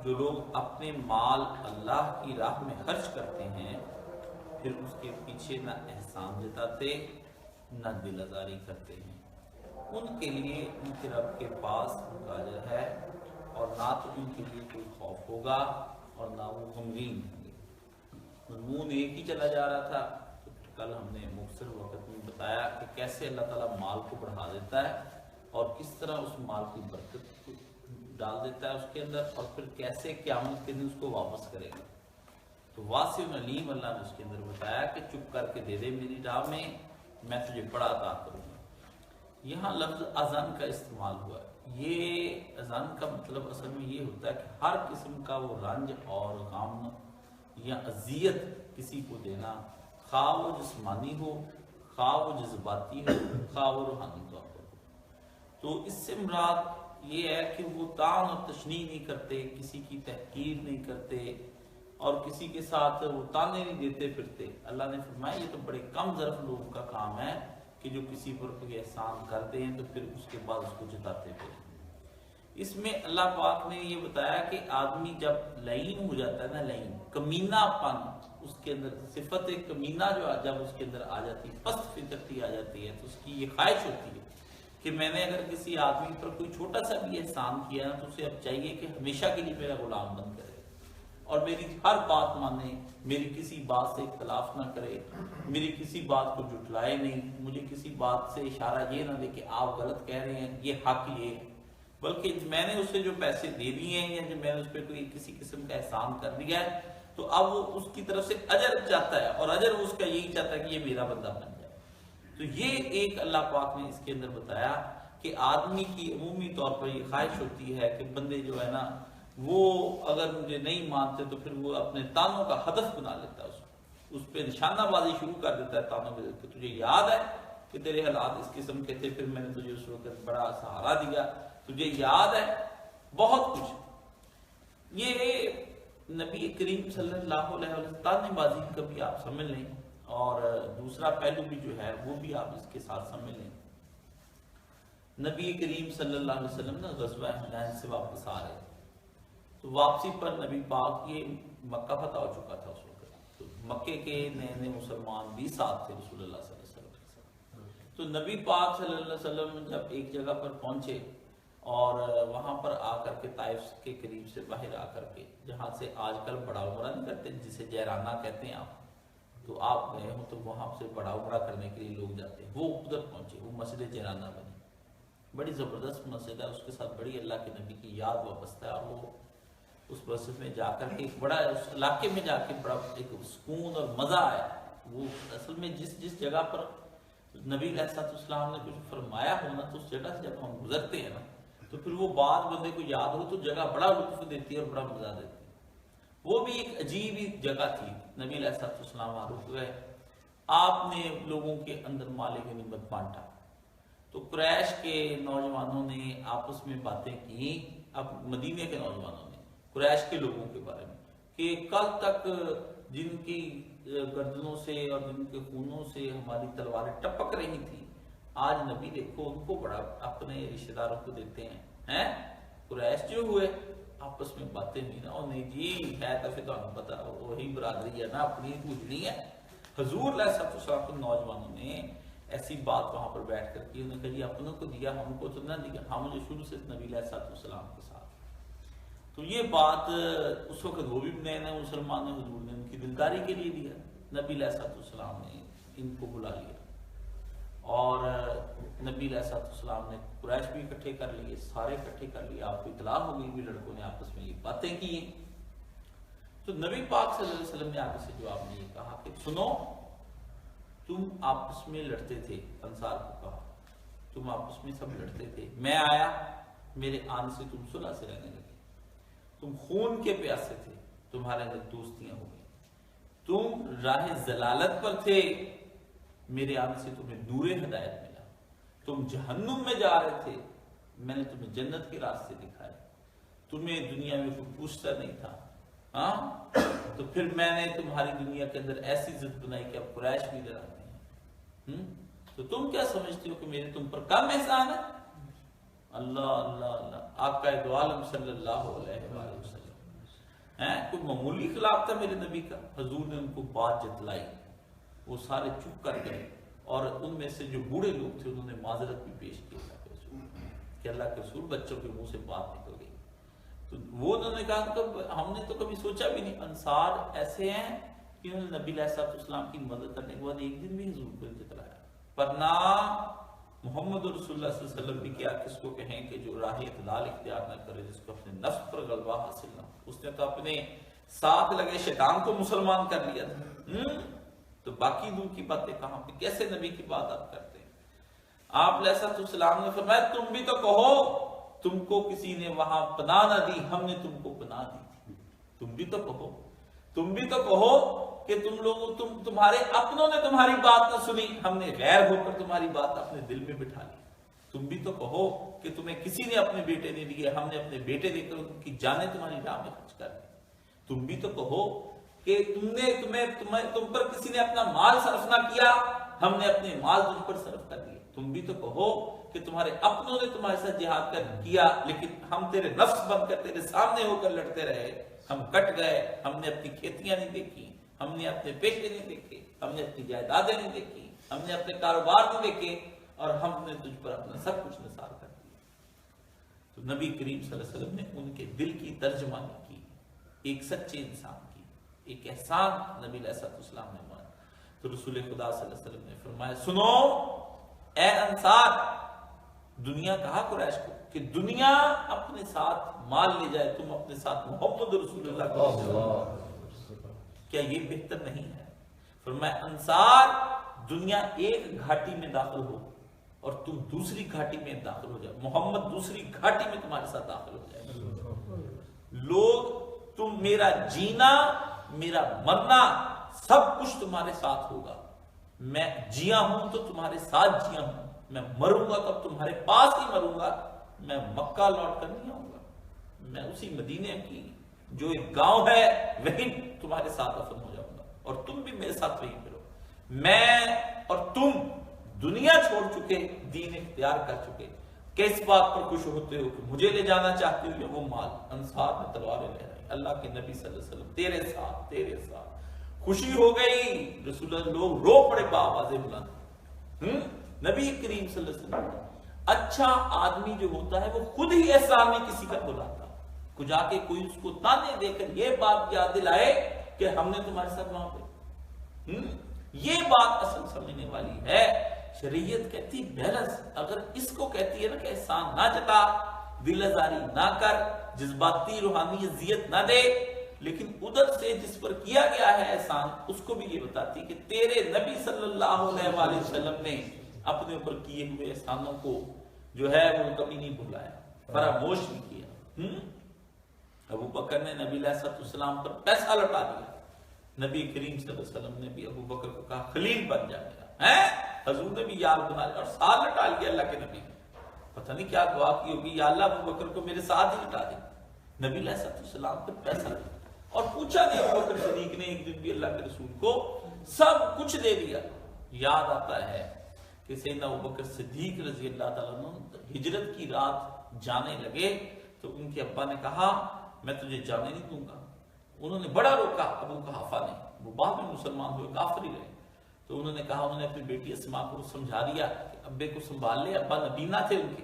جو لوگ اپنے مال اللہ کی راہ میں خرچ کرتے ہیں پھر اس کے پیچھے نہ احسان جتاتے نہ دل آزاری کرتے ہیں، ان کے لیے ان کے رب کے پاس ان کا اجر ہے، اور نہ تو ان کے لیے کوئی خوف ہوگا اور نہ وہ غمگین ہوں گے۔ مضمون ایک ہی چلا جا رہا تھا، تو کل ہم نے مختصر وقت میں بتایا کہ کیسے اللہ تعالیٰ مال کو بڑھا دیتا ہے اور کس طرح اس مال کی برکت ڈال دیتا ہے اس کے اندر، اور پھر کیسے قیامت کے دن اس کو واپس کرے گا۔ تو واسع علیم اللہ نے اس کے اندر بتایا کہ چپ کر کے دے دے میری راہ میں تجھے بڑا عطا کروں گا۔ یہاں لفظ اذن کا استعمال ہوا ہے، یہ اذن کا مطلب اصل میں یہ ہوتا ہے کہ ہر قسم کا وہ رنج اور غم یا اذیت کسی کو دینا، خواہ وہ جسمانی ہو، خواہ وہ جذباتی ہو، خواہ وہ روحانی طور پر ہو۔ تو اس سے مراد یہ ہے کہ وہ طعن اور تشنیع نہیں کرتے، کسی کی تحقیر نہیں کرتے اور کسی کے ساتھ وہ تانے نہیں دیتے پھرتے۔ اللہ نے فرمایا یہ تو بڑے کم ظرف لوگوں کا کام ہے کہ جو کسی پر کوئی احسان کرتے ہیں تو پھر اس کے بعد اس کو جتاتے پھریں۔ اس میں اللہ پاک نے یہ بتایا کہ آدمی جب لعین ہو جاتا ہے نا، لعین کمینہ پن اس کے اندر، صفت کمینہ جو جب اس کے اندر آ جاتی ہے، پست فطرتی آ جاتی ہے، تو اس کی یہ خواہش ہوتی ہے کہ میں نے اگر کسی آدمی پر کوئی چھوٹا سا بھی احسان کیا نا تو اسے اب چاہیے کہ ہمیشہ کے لیے میرا غلام بن کرے اور میری ہر بات مانے، میری کسی بات سے اختلاف نہ کرے، میری کسی بات کو جھٹلائے نہیں، مجھے کسی بات سے اشارہ یہ نہ دے کہ آپ غلط کہہ رہے ہیں، یہ حق یہ ہے، بلکہ میں نے اسے جو پیسے دے دیے ہیں یا جو میں نے اس پہ کوئی کسی قسم کا احسان کر دیا ہے تو اب وہ اس کی طرف سے اجر چاہتا ہے، اور اجر اس کا یہی چاہتا ہے کہ یہ میرا بندہ بن جائے۔ تو یہ ایک اللہ پاک نے اس کے اندر بتایا کہ آدمی کی عمومی طور پر یہ خواہش ہوتی ہے کہ بندے جو ہے نا وہ اگر مجھے نہیں مانتے تو پھر وہ اپنے تانوں کا ہدف بنا لیتا ہے، اس پہ نشانہ بازی شروع کر دیتا ہے تانوں میں کہ تجھے یاد ہے کہ تیرے حالات اس قسم کے تھے، پھر میں نے تجھے اس وقت بڑا سہارا دیا، تجھے یاد ہے بہت کچھ۔ یہ نبی کریم صلی اللہ علیہ وسلم تانے بازی کا بھی آپ سمجھ لیں، اور دوسرا پہلو بھی جو ہے وہ بھی آپ اس کے ساتھ سمجھ لیں۔ نبی کریم صلی اللہ علیہ وسلم نے غزوہ حنین سے واپس آ رہے تو واپسی پر نبی پاک یہ مکہ فتح ہو چکا تھا اس وقت، تو مکے کے نئے نئے مسلمان بھی ساتھ تھے رسول اللہ صلی اللہ علیہ وسلم کے ساتھ۔ تو نبی پاک صلی اللہ علیہ وسلم جب ایک جگہ پر پہنچے اور وہاں پر آ کر کے طائف کے قریب سے باہر آ کر کے، جہاں سے آج کل بڑا عمرہ نہیں کرتے جسے جیرانہ کہتے ہیں آپ، تو آپ گئے ہوں تو وہاں سے بڑا عمرہ کرنے کے لیے لوگ جاتے ہیں، وہ ادھر پہنچے، وہ مسجد جیرانہ بنی، بڑی زبردست مسجد ہے، اس کے ساتھ بڑی اللہ کے نبی کی یاد وابستہ ہے، اور وہ اس مسجد میں جا کر کے ایک بڑا اس علاقے میں جا کے بڑا ایک سکون اور مزہ آیا۔ وہ اصل میں جس جگہ پر نبی علیہ السلام نے کچھ فرمایا ہو نا، تو اس جگہ سے جب ہم گزرتے ہیں نا تو پھر وہ بات بندے کو یاد ہو تو جگہ بڑا لطف دیتی ہے اور بڑا مزہ دیتی ہے۔ وہ بھی ایک عجیب ہی جگہ تھی، نبی علیہ السلام وہاں رک گئے، آپ نے لوگوں کے اندر مال غنیمت بانٹا، تو قریش کے نوجوانوں نے آپس میں باتیں کی، اب مدینے کے نوجوانوں نے قریش کے لوگوں کے بارے میں کہ کل تک جن کی گردنوں سے اور جن کے خونوں سے ہماری تلواریں ٹپک رہی تھی، آج نبی دیکھو ان کو بڑا اپنے رشتہ داروں کو دیتے ہیں۔ قریش جو ہوئے آپس میں باتیں نہیں نا، اور نہیں جی ہے تو پھر تمہیں پتا وہی برادری ہے نا، اپنی پوجنی ہے۔ حضور علیہ السلام کے نوجوانوں نے ایسی بات وہاں پر بیٹھ کر کی، انہوں نے کہا جی اپنوں کو دیا، ہم کو تو نہ دیا، ہم جو شروع سے نبی علیہ السلام کے ساتھ۔ تو یہ بات اس وقت وہ بھی نئے نئے مسلمان ہیں، حضور نے ان کی دلداری کے لیے دیا، نبی علیہ السلام نے ان کو بلا لیا، اور نبی علیہ السلام نے قریش بھی اکٹھے کر لیے، سارے اکٹھے کر لیے، آپ کو اطلاع ہو گئی بھی لڑکوں نے آپس میں یہ باتیں کی ہیں۔ تو نبی پاک صلی اللہ علیہ وسلم نے آگے سے جواب میں یہ کہا کہ سنو، تم آپس میں لڑتے تھے، انصار کو کہا تم آپس میں سب لڑتے تھے، میں آیا، میرے آنے سے تم صلح سے رہنے لگے، تم خون کے پیاسے تھے، تمہارے اندر دوستیاں ہو گئی، تم راہ ضلالت پر تھے، میرے آنے سے تمہیں نور ہدایت ملا، تم جہنم میں جا رہے تھے، میں نے تمہیں جنت کے راستے دکھائے، تمہیں دنیا میں کوئی پوچھتا نہیں تھا، ہاں تو پھر میں نے تمہاری دنیا کے اندر ایسی ضد بنائی کہ اب قریش بھی ڈراتے ہیں، تو تم کیا سمجھتے ہو کہ میرے تم پر کم احسان ہے؟ اللہ اللہ اللہ، آقا دو عالم صلی اللہ علیہ وآلہ وسلم کوئی معمولی خلاف تھا میرے نبی کا؟ حضور نے ان کو بات جتلائی، وہ سارے چپ کر گئے، اور ان میں سے جو بوڑھے لوگ تھے انہوں نے معذرت بھی پیش کی کہ اللہ کے رسول بچوں کے منہ سے بات نکل گئی۔ تو وہ انہوں نے کہا کہ ہم نے تو کبھی سوچا بھی نہیں، انصار ایسے ہیں کہ انہوں نے نبی علیہ السلام کی مدد کرنے کے بعد ایک دن بھی حضور کو جتلایا، ورنہ محمد رسول اللہ صلی اللہ علیہ وسلم بھی کیا کس کو کہیں کہ جو راہ اعتدال اختیار نہ کرے، جس کو اپنے نفس پر غلبہ حاصل نہ ہو۔ اس نے تو اپنے ساتھ لگے شیطان کو مسلمان کر لیا تھا، تو باقی دور کی باتیں کہاں پہ، کیسے نبی کی بات آپ کرتے ہیں؟ آپ علیہ السلام نے فرمایا تم بھی تو کہو تم کو کسی نے وہاں پناہ نہ دی، ہم نے تم کو پناہ دی تھی۔ تم بھی تو کہو، تم بھی تو کہو کہ تم لوگوں تمہارے اپنوں نے تمہاری بات نہ سنی، ہم نے غیر ہو کر تمہاری بات اپنے دل میں بٹھا لی۔ تم بھی تو کہو کہ تمہیں کسی نے اپنے بیٹے نہیں دیے، ہم نے اپنے بیٹے دے کر ان کی جانیں تمہاری راہ میں خرچ کر دی۔ تم بھی تو کہو کہ تم پر کسی نے اپنا مال صرف نہ کیا، ہم نے اپنے مال تم پر صرف کر دیے۔ تم بھی تو کہو کہ تمہارے اپنوں نے تمہارے ساتھ جہاد کیا، لیکن ہم تیرے نفس بن کر تیرے سامنے ہو کر لڑتے رہے، ہم کٹ گئے، ہم نے اپنی کھیتیاں نہیں دیکھی، ہم نے اپنے پیشے نہیں دیکھے، ہم نے اپنی جائیدادیں نہیں دیکھی، ہم نے اپنے کاروبار نہیں دیکھے، اور ہم نے تجھ پر اپنا سب کچھ نثار کر دیا۔ تو نبی کریم صلی اللہ علیہ وسلم نے ان کے دل کی ترجمانی کی، ایک سچے انسان کی، ایک احسان نبی علیہ السلام نے مانا۔ تو رسول خدا صلی اللہ علیہ وسلم نے فرمایا سنو اے انصار، دنیا کہا قریش کو کہ دنیا اپنے ساتھ مال لے جائے، تم اپنے ساتھ محمد رسول اللہ کو، کیا یہ بہتر نہیں ہے؟ فرمایا انصار، دنیا ایک گھاٹی میں داخل ہو اور تم دوسری گھاٹی میں داخل ہو جائے، محمد دوسری گھاٹی میں تمہارے ساتھ داخل ہو جائے، لوگ تم میرا جینا میرا مرنا سب کچھ تمہارے ساتھ ہوگا، میں جیا ہوں تو تمہارے ساتھ جیا ہوں، میں مروں گا تو تمہارے پاس ہی مروں گا، میں مکہ لوٹ کر نہیں آؤں گا، میں اسی مدینے کی جو ایک گاؤں ہے وہیں تمہارے ساتھ دفن ہو جاؤں گا، اور تم بھی میرے ساتھ وہیں پھرو۔ میں اور تم دنیا چھوڑ چکے، دین اختیار کر چکے، کس بات پر خوش ہوتے ہو کہ مجھے لے جانا چاہتے ہو یا وہ مال؟ انصار میں تلواریں لے رہے، اللہ کے نبی صلی اللہ علیہ وسلم تیرے ساتھ تیرے ساتھ۔ خوشی ہو گئی، رسول اللہ لوگ رو پڑے بآواز بلند۔ نبی کریم صلی اللہ علیہ وسلم، اچھا آدمی جو ہوتا ہے وہ خود ہی احسان میں کسی کا بلاتا، کو جا کے کوئی اس کو تانے دے کر یہ بات یاد دلائے کہ ہم نے تمہارے ساتھ وہاں پہ، یہ بات اصل سمجھنے والی ہے۔ شریعت کہتی بیلنس، اگر اس کو کہتی ہے نا کہ احسان نہ جتا، دل آزاری نہ کر، جذباتی روحانی اذیت نہ دے، لیکن ادھر سے جس پر کیا گیا ہے احسان اس کو بھی یہ بتاتی کہ تیرے نبی صلی اللہ علیہ وآلہ وسلم نے اپنے اوپر کیے ہوئے احسانوں کو جو ہے وہ کبھی نہیں بھلایا، فراموش نہیں کیا۔ ابو بکر نے نبی علیہ السلام پر پیسہ لٹا دیا، نبی کریم صلی اللہ علیہ وسلم نے بھی ابو بکر کو کہا خلیل بن جا میرا، حضور نے بھی یار بنا لیا اور ساتھ لٹا لیا اللہ کے نبی نے۔ پتہ نہیں کیا دعا کی ہوگی، یا اللہ ابو بکر کو میرے ساتھ ہی لٹا دے۔ نبی علیہ السلام پر پیسہ لیا اور پوچھا نہیں ابو بکر صدیق نے ایک دن بھی اللہ کے رسول کو، سب کچھ دے دیا۔ یاد آتا ہے کہ سیدنا ابو بکر صدیق رضی اللہ تعالیٰ عنہ ہجرت کی رات جانے لگے تو ان کے ابا نے کہا میں تجھے جانے نہیں دوں گا۔ انہوں نے بڑا روکا ابو قحافہ نے، وہ بعد میں مسلمان ہوئے، کافر ہی رہے، تو انہوں نے کہا، انہوں نے اپنی بیٹی اسماء کو سمجھا دیا کہ ابے کو سنبھال لے، ابا نبینا تھے ان کے،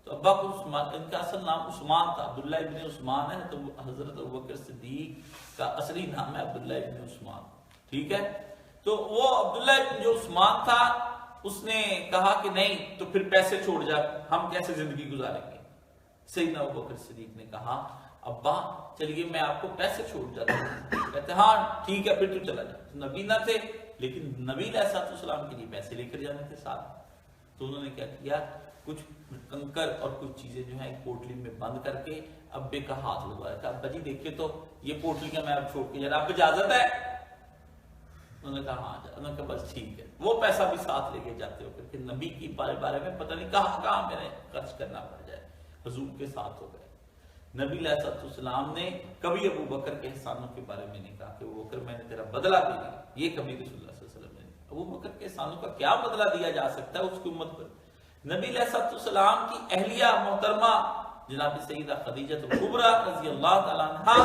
تو ابا کو ان کا اصل نام عثمان تھا، عبداللہ ابن عثمان ہے، تو حضرت ابوبکر صدیق کا اصلی نام ہے عبداللہ ابن عثمان، ٹھیک ہے؟ تو وہ عبداللہ ابن جو عثمان تھا اس نے کہا کہ نہیں تو پھر پیسے چھوڑ جا، ہم کیسے زندگی گزاریں گے؟ سیدنا ابوبکر صدیق نے کہا ابا چلیے میں آپ کو پیسے چھوڑ جاتا ہوں، کہتے ہاں ٹھیک ہے پھر تو چلا جا۔ نبی نہ تھے لیکن نبی علیہ السلام کے لیے پیسے لے کر جانے تھے ساتھ، تو انہوں نے کیا کیا، کچھ کنکر اور کچھ چیزیں جو ہیں پوٹلی میں بند کر کے ابے کا ہاتھ لگوایا تھا، ابا جی دیکھیے تو یہ پوٹلیاں میں اب چھوڑ کے جا رہا، آپ اجازت ہے؟ انہوں نے کہا ہاں، انہوں نے کہا بس ٹھیک ہے، وہ پیسہ بھی ساتھ لے کے جاتے ہو کہ نبی کی بارے میں پتہ نہیں کہاں میں نے خرچ کرنا پڑ جائے، حضور کے ساتھ ہو گئے۔ نبی علیہ السلام نے کبھی ابو بکر کے احسانوں کے بارے میں نہیں کہا کہ ابو بکر میں نے تیرا بدلہ دے دیا، یہ کبھی رسول اللہ صلی اللہ علیہ وسلم نے، ابو بکر کے احسانوں کا کیا بدلہ دیا جا سکتا ہے اس کی امت پر؟ نبی علیہ السلام کی اہلیہ محترمہ جناب سیدہ خدیجہ کبریٰ رضی اللہ تعالیٰ عنہا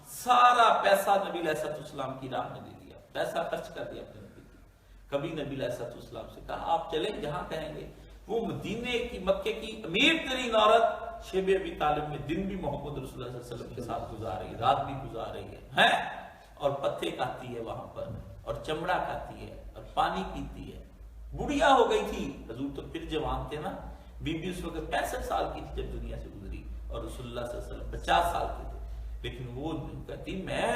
سارا پیسہ نبی علیہ السلام کی راہ میں دے دیا، پیسہ خرچ کر دیا اپنے نبی کی۔ کبھی نبی علیہ السلام سے کہا آپ چلیں جہاں کہیں گے۔ وہ مدینے کی مکے کی امیر ترین عورت شیب ابی طالب میں دن بھی محمد رسول اللہ صلی اللہ علیہ وسلم کے ساتھ گزار رہی ہے، رات بھی گزار رہی ہے اور پتے کھاتی ہے وہاں پر، اور چمڑا کھاتی ہے اور پانی پیتی ہے۔ بڑھیا ہو گئی تھی، حضور تو پھر جوان تھے نا، بی بی اس وقت 65 سال کی تھی جب دنیا سے گزری، اور رسول اللہ صلی اللہ علیہ وسلم 50 سال کے تھے۔ لیکن وہ کہتی میں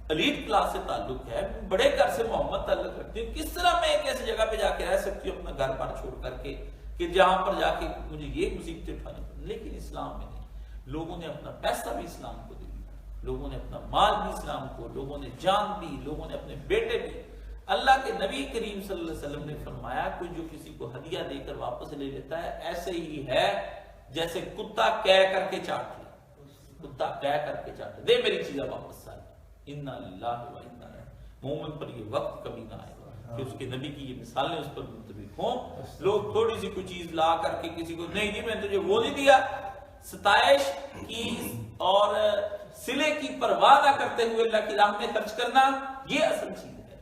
ایلیٹ کلاس سے تعلق ہے، بڑے گھر سے محمد تعلق رکھتی ہوں، کس طرح میں ایک ایسی جگہ پہ جا کے رہ سکتی ہوں اپنا گھر بار چھوڑ کر کے کہ جہاں پر جا کے مجھے یہ مصیبتیں اٹھانی پڑیں۔ لیکن اسلام میں نہیں، لوگوں نے اپنا پیسہ بھی اسلام کو دے دیا، لوگوں نے اپنا مال بھی اسلام کو، لوگوں نے جان دی، لوگوں نے اپنے بیٹے بھی۔ اللہ کے نبی کریم صلی اللہ علیہ وسلم نے فرمایا کوئی جو کسی کو ہدیہ دے کر واپس لے لیتا ہے ایسے ہی ہے جیسے کتا کہہ کر کے چاٹ لے، کتا کہہ کر کے چاٹ لے، دے میری چیزیں واپس آ۔ انا للہ و انا الیہ۔ مومن پر یہ وقت کبھی نہ آئے کہ اس کے نبی کی یہ مثالیں اس پر منطبق ہوں۔ لوگ تھوڑی سی کوئی چیز لا کر کے کسی کو نہیں جی میں تجھے وہ نہیں دیا، ستائش کی اور صلے کی پرواہ نہ کرتے ہوئے اللہ کی راہ میں خرچ کرنا، یہ اصل چیز ہے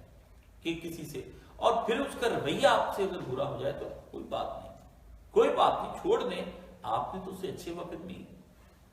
کہ کسی سے، اور پھر اس کا رویہ آپ سے اگر برا ہو جائے تو کوئی بات نہیں، کوئی بات نہیں، چھوڑ دیں۔ آپ نے تو اسے اچھے وقت میں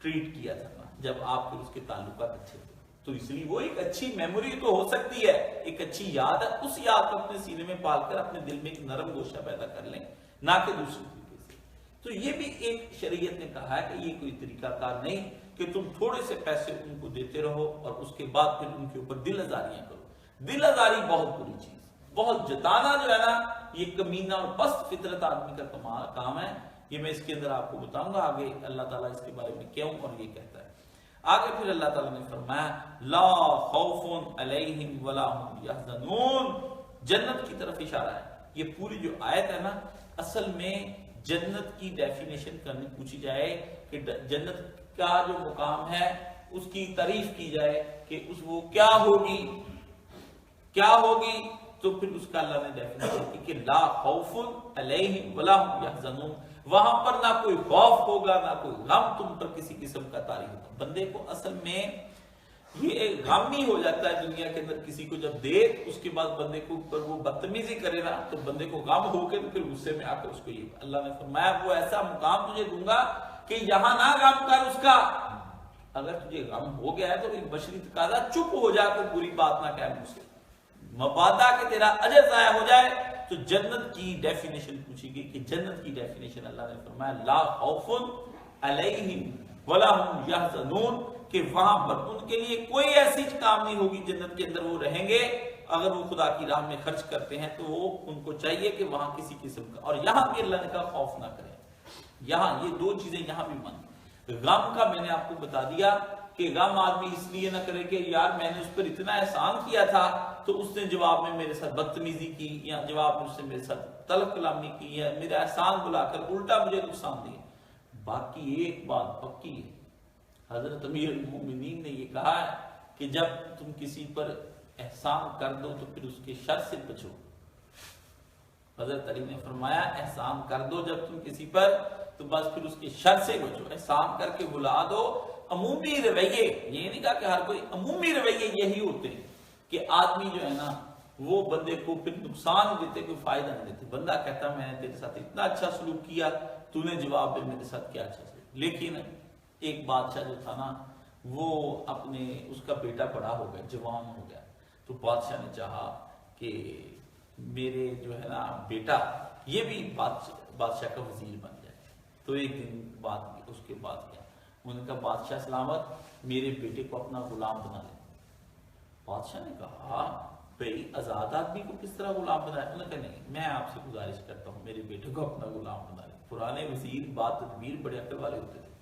ٹریٹ کیا تھا نا، جب آپ کے اس کے تعلقات اچھے تھے، تو اس لیے وہ ایک اچھی میموری تو ہو سکتی ہے، ایک اچھی یاد ہے، اس یاد کو اپنے سینے میں پال کر اپنے دل میں ایک نرم گوشہ پیدا کر لیں، نہ کہ دوسری طریقے سے۔ تو یہ بھی ایک شریعت نے کہا ہے کہ یہ کوئی طریقہ کار نہیں کہ تم تھوڑے سے پیسے ان کو دیتے رہو اور اس کے بعد پھر ان کے اوپر دل آزاریاں کرو۔ دل آزاری بہت بری چیز، بہت جتانا جو ہے نا، یہ کمینہ اور پست فطرت آدمی کا کام ہے۔ یہ میں اس کے اندر آپ کو بتاؤں گا آگے اللہ تعالیٰ اس کے بارے میں کیوں اور یہ کہتا ہے۔ آگے پھر اللہ تعالیٰ نے فرمایا لا خوف علیہم ولا هم یحزنون، جنت کی طرف اشارہ ہے۔ یہ پوری جو آیت ہے نا، اصل میں جنت کی ڈیفینیشن کرنی پوچھی جائے کہ جنت کا جو مقام ہے اس کی تعریف کی جائے کہ وہ کیا ہوگی، کیا ہوگی، تو پھر اس کا اللہ نے ڈیفینیشن کی کہ لا خوف علیہم ولا هم یحزنون، وہاں پر نہ کوئی خوف ہوگا نہ کوئی غم تم پر کسی قسم کا طاری ہوگا۔ بندے کو اصل میں یہ ایک غم ہی ہو جاتا ہے دنیا کے اندر، کسی کو جب دے اس کے بعد بندے کو اوپر وہ بدتمیزی کرے نا تو بندے کو غم ہو کے تو پھر غصے میں آ کر اس کو یہ اللہ نے فرمایا وہ ایسا مقام تجھے دوں گا کہ یہاں نہ غم کر اس کا، اگر تجھے غم ہو گیا ہے تو ایک بشری تقاضا چپ ہو جا کر بری بات نہ کہہ مجھ سے، مبادا کہ تیرا اجر ضائع ہو جائے۔ تو جنت کی ڈیفینیشن پوچھی گئی کہ جنت کی ڈیفینیشن اللہ نے فرمایا لا خوف علیہم ولا هم یحزنون، کہ وہاں پر ان کے لیے کوئی ایسی کام نہیں ہوگی جنت کے اندر وہ رہیں گے اگر وہ خدا کی راہ میں خرچ کرتے ہیں تو وہ ان کو چاہیے کہ وہاں کسی قسم کا، اور یہاں بھی اللہ نے کہا خوف نہ کریں۔ یہاں یہ دو چیزیں یہاں بھی من، غم کا میں نے آپ کو بتا دیا کہ غم آدمی اس لیے نہ کرے کہ یار میں نے اس پر اتنا احسان کیا تھا تو اس نے جواب میں میرے ساتھ بدتمیزی کی، یا جواب میں اس نے میرے ساتھ طلب کلامی کی، یا میرا احسان بلا کر الٹا مجھے نقصان دیا۔ باقی ایک بات پکی ہے، حضرت امیر المومنین نے یہ کہا ہے کہ جب تم کسی پر احسان کر دو تو پھر اس کے شر سے بچو۔ حضرت علی نے فرمایا احسان کر دو جب تم کسی پر تو بس پھر اس کے شر سے بچو، احسان کر کے بلا دو۔ عمومی رویے، یہ نہیں کہا کہ ہر کوئی، عمومی رویے یہی ہوتے ہیں کہ آدمی جو ہے نا وہ بندے کو پھر نقصان دیتے کوئی فائدہ نہیں دیتے۔ بندہ کہتا میں نے تیرے ساتھ اتنا اچھا سلوک کیا، تو نے جواب میں میرے ساتھ کیا اچھا سلوک۔ لیکن ایک بادشاہ جو تھا نا وہ اپنے اس کا بیٹا بڑا ہو گیا، جوان ہو گیا، تو بادشاہ نے چاہا کہ میرے جو ہے نا بیٹا یہ بھی بادشاہ کا وزیر بن جائے۔ تو ایک دن بعد اس کے بعد کیا انہوں نے کہا بادشاہ سلامت میرے بیٹے کو اپنا غلام بنا لے۔ بادشاہ نے کہا بھئی آزاد آدمی کو کس طرح غلام بنایا؟ انہوں نے کہا نہیں، میں آپ سے گزارش کرتا ہوں میرے بیٹے کو اپنا غلام بنا لے۔ پرانے وزیر بات تدبیر بڑے عقل والے ہوتے تھے،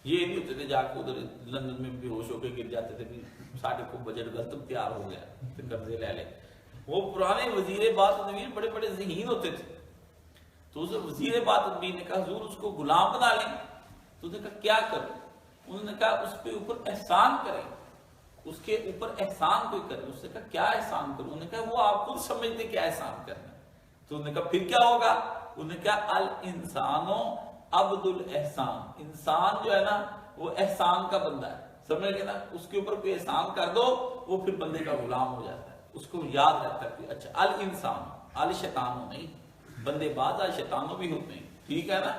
یہ نہیں ہوتے تھے جا کے ادھر لندن میں بے ہوش ہو کے گر جاتے تھے کہ ساڑھے کو بجٹ غلط تیار ہو گیا تو قبضے لے لے۔ وہ پرانے وزیر بات تدبیر بڑے بڑے ذہین ہوتے تھے۔ تو اس وزیر بات تدبیر نے کہا حضور اس کو غلام بنا لیں۔ تو انہوں نے کہا کیا کروں؟ انہوں نے کہا اس پہ اوپر احسان کریں، اس کے اوپر احسان کوئی کرے۔ اس نے کہا کیا احسان کروں؟ انہوں نے کہا وہ آپ خود سمجھتے کیا احسان کرنا۔ تو انہوں نے کہا پھر کیا ہوگا؟ انہوں نے کہا الانسانو عبد الاحسان، انسان جو ہے نا وہ احسان کا بندہ ہے۔ سمجھ گئے نا؟ اس کے اوپر کوئی احسان کر دو وہ پھر بندے کا غلام ہو جاتا ہے، اس کو یاد رہتا ہے کہ اچھا الانسان الشیطان نہیں، بندے بعض شیطانوں بھی ہوتے ہیں، ٹھیک ہے نا؟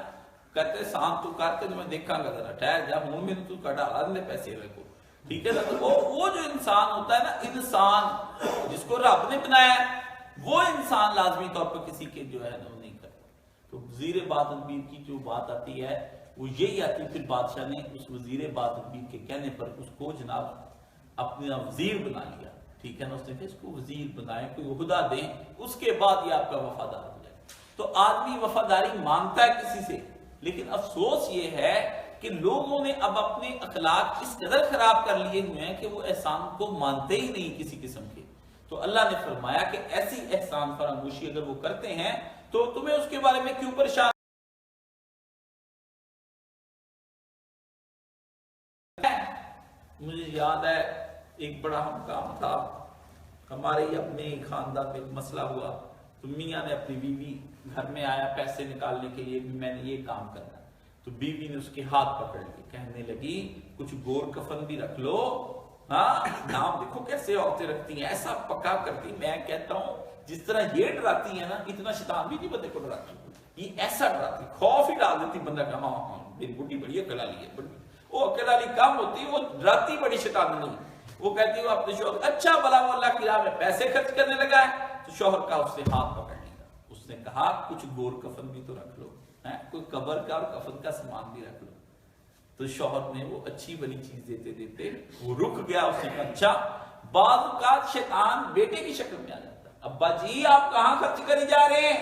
کہتے سان تو کرتے تو میں دیکھا گا ذرا ٹھہر جا ہوں میں تو کٹا دے پیسے کو، ٹھیک ہے نا؟ تو وہ جو انسان ہوتا ہے نا، انسان جس کو رب نے بنایا ہے وہ انسان لازمی طور پر کسی کے جو ہے نا وہ نہیں کرتا۔ تو وزیر باد تدبیر کی جو بات آتی ہے وہ یہی آتی، پھر بادشاہ نے اس وزیر باد تدبیر کے کہنے پر اس کو جناب اپنا وزیر بنا لیا، ٹھیک ہے نا؟ اس نے کہا اس کو وزیر بنائے، کوئی عہدہ دیں، اس کے بعد یہ آپ کا وفادار ہو جائے۔ تو آدمی وفاداری مانگتا ہے کسی سے، لیکن افسوس یہ ہے کہ لوگوں نے اب اپنے اخلاق اس قدر خراب کر لیے ہوئے ہیں کہ وہ احسان کو مانتے ہی نہیں کسی قسم کے۔ تو اللہ نے فرمایا کہ ایسی احسان فراموشی اگر وہ کرتے ہیں تو تمہیں اس کے بارے میں کیوں پریشان؟ مجھے یاد ہے ایک بڑا ہم کام تھا، ہمارے اپنے خاندان میں ایک مسئلہ ہوا، تو میاں نے اپنی بیوی گھر میں آیا پیسے نکالنے کے لیے بھی میں نے یہ کام کرنا، تو بیوی نے اس کے ہاتھ پکڑ لیے، کہنے لگی کچھ گور کفن بھی رکھ لو، ہاں نام دیکھو کیسے عورتیں رکھتی ہیں، ایسا پکا کرتی۔ میں کہتا ہوں جس طرح یہ ڈراتی ہے نا، اتنا شیطان بھی نہیں بندے کو ڈراتی، یہ ایسا ڈراتی، خوف ہی ڈال دیتی بندہ کا، ہاں ہاں میری بڈی بڑی اکل والی ہے، وہ اکل والی کم ہوتی، وہ ڈراتی بڑی شیطان نہیں۔ وہ کہتی وہ اپنے شوہر اچھا بلا وہ اللہ کی راہ میں پیسے خرچ کرنے لگا ہے، تو شوہر کا اس سے ہاتھ پکڑ لیا، اس نے کہا کچھ گور کفن بھی تو رکھ لو، کوئی قبر کا اور کفن کا سامان بھی رکھ لو۔ تو شوہر نے وہ اچھی بڑی چیز دیتے دیتے وہ رک گیا، اس نے کہا اچھا۔ بعض اوقات شیطان بیٹے کی شکل میں آ جاتا ہے، ابا جی آپ کہاں خرچ کری جا رہے ہیں؟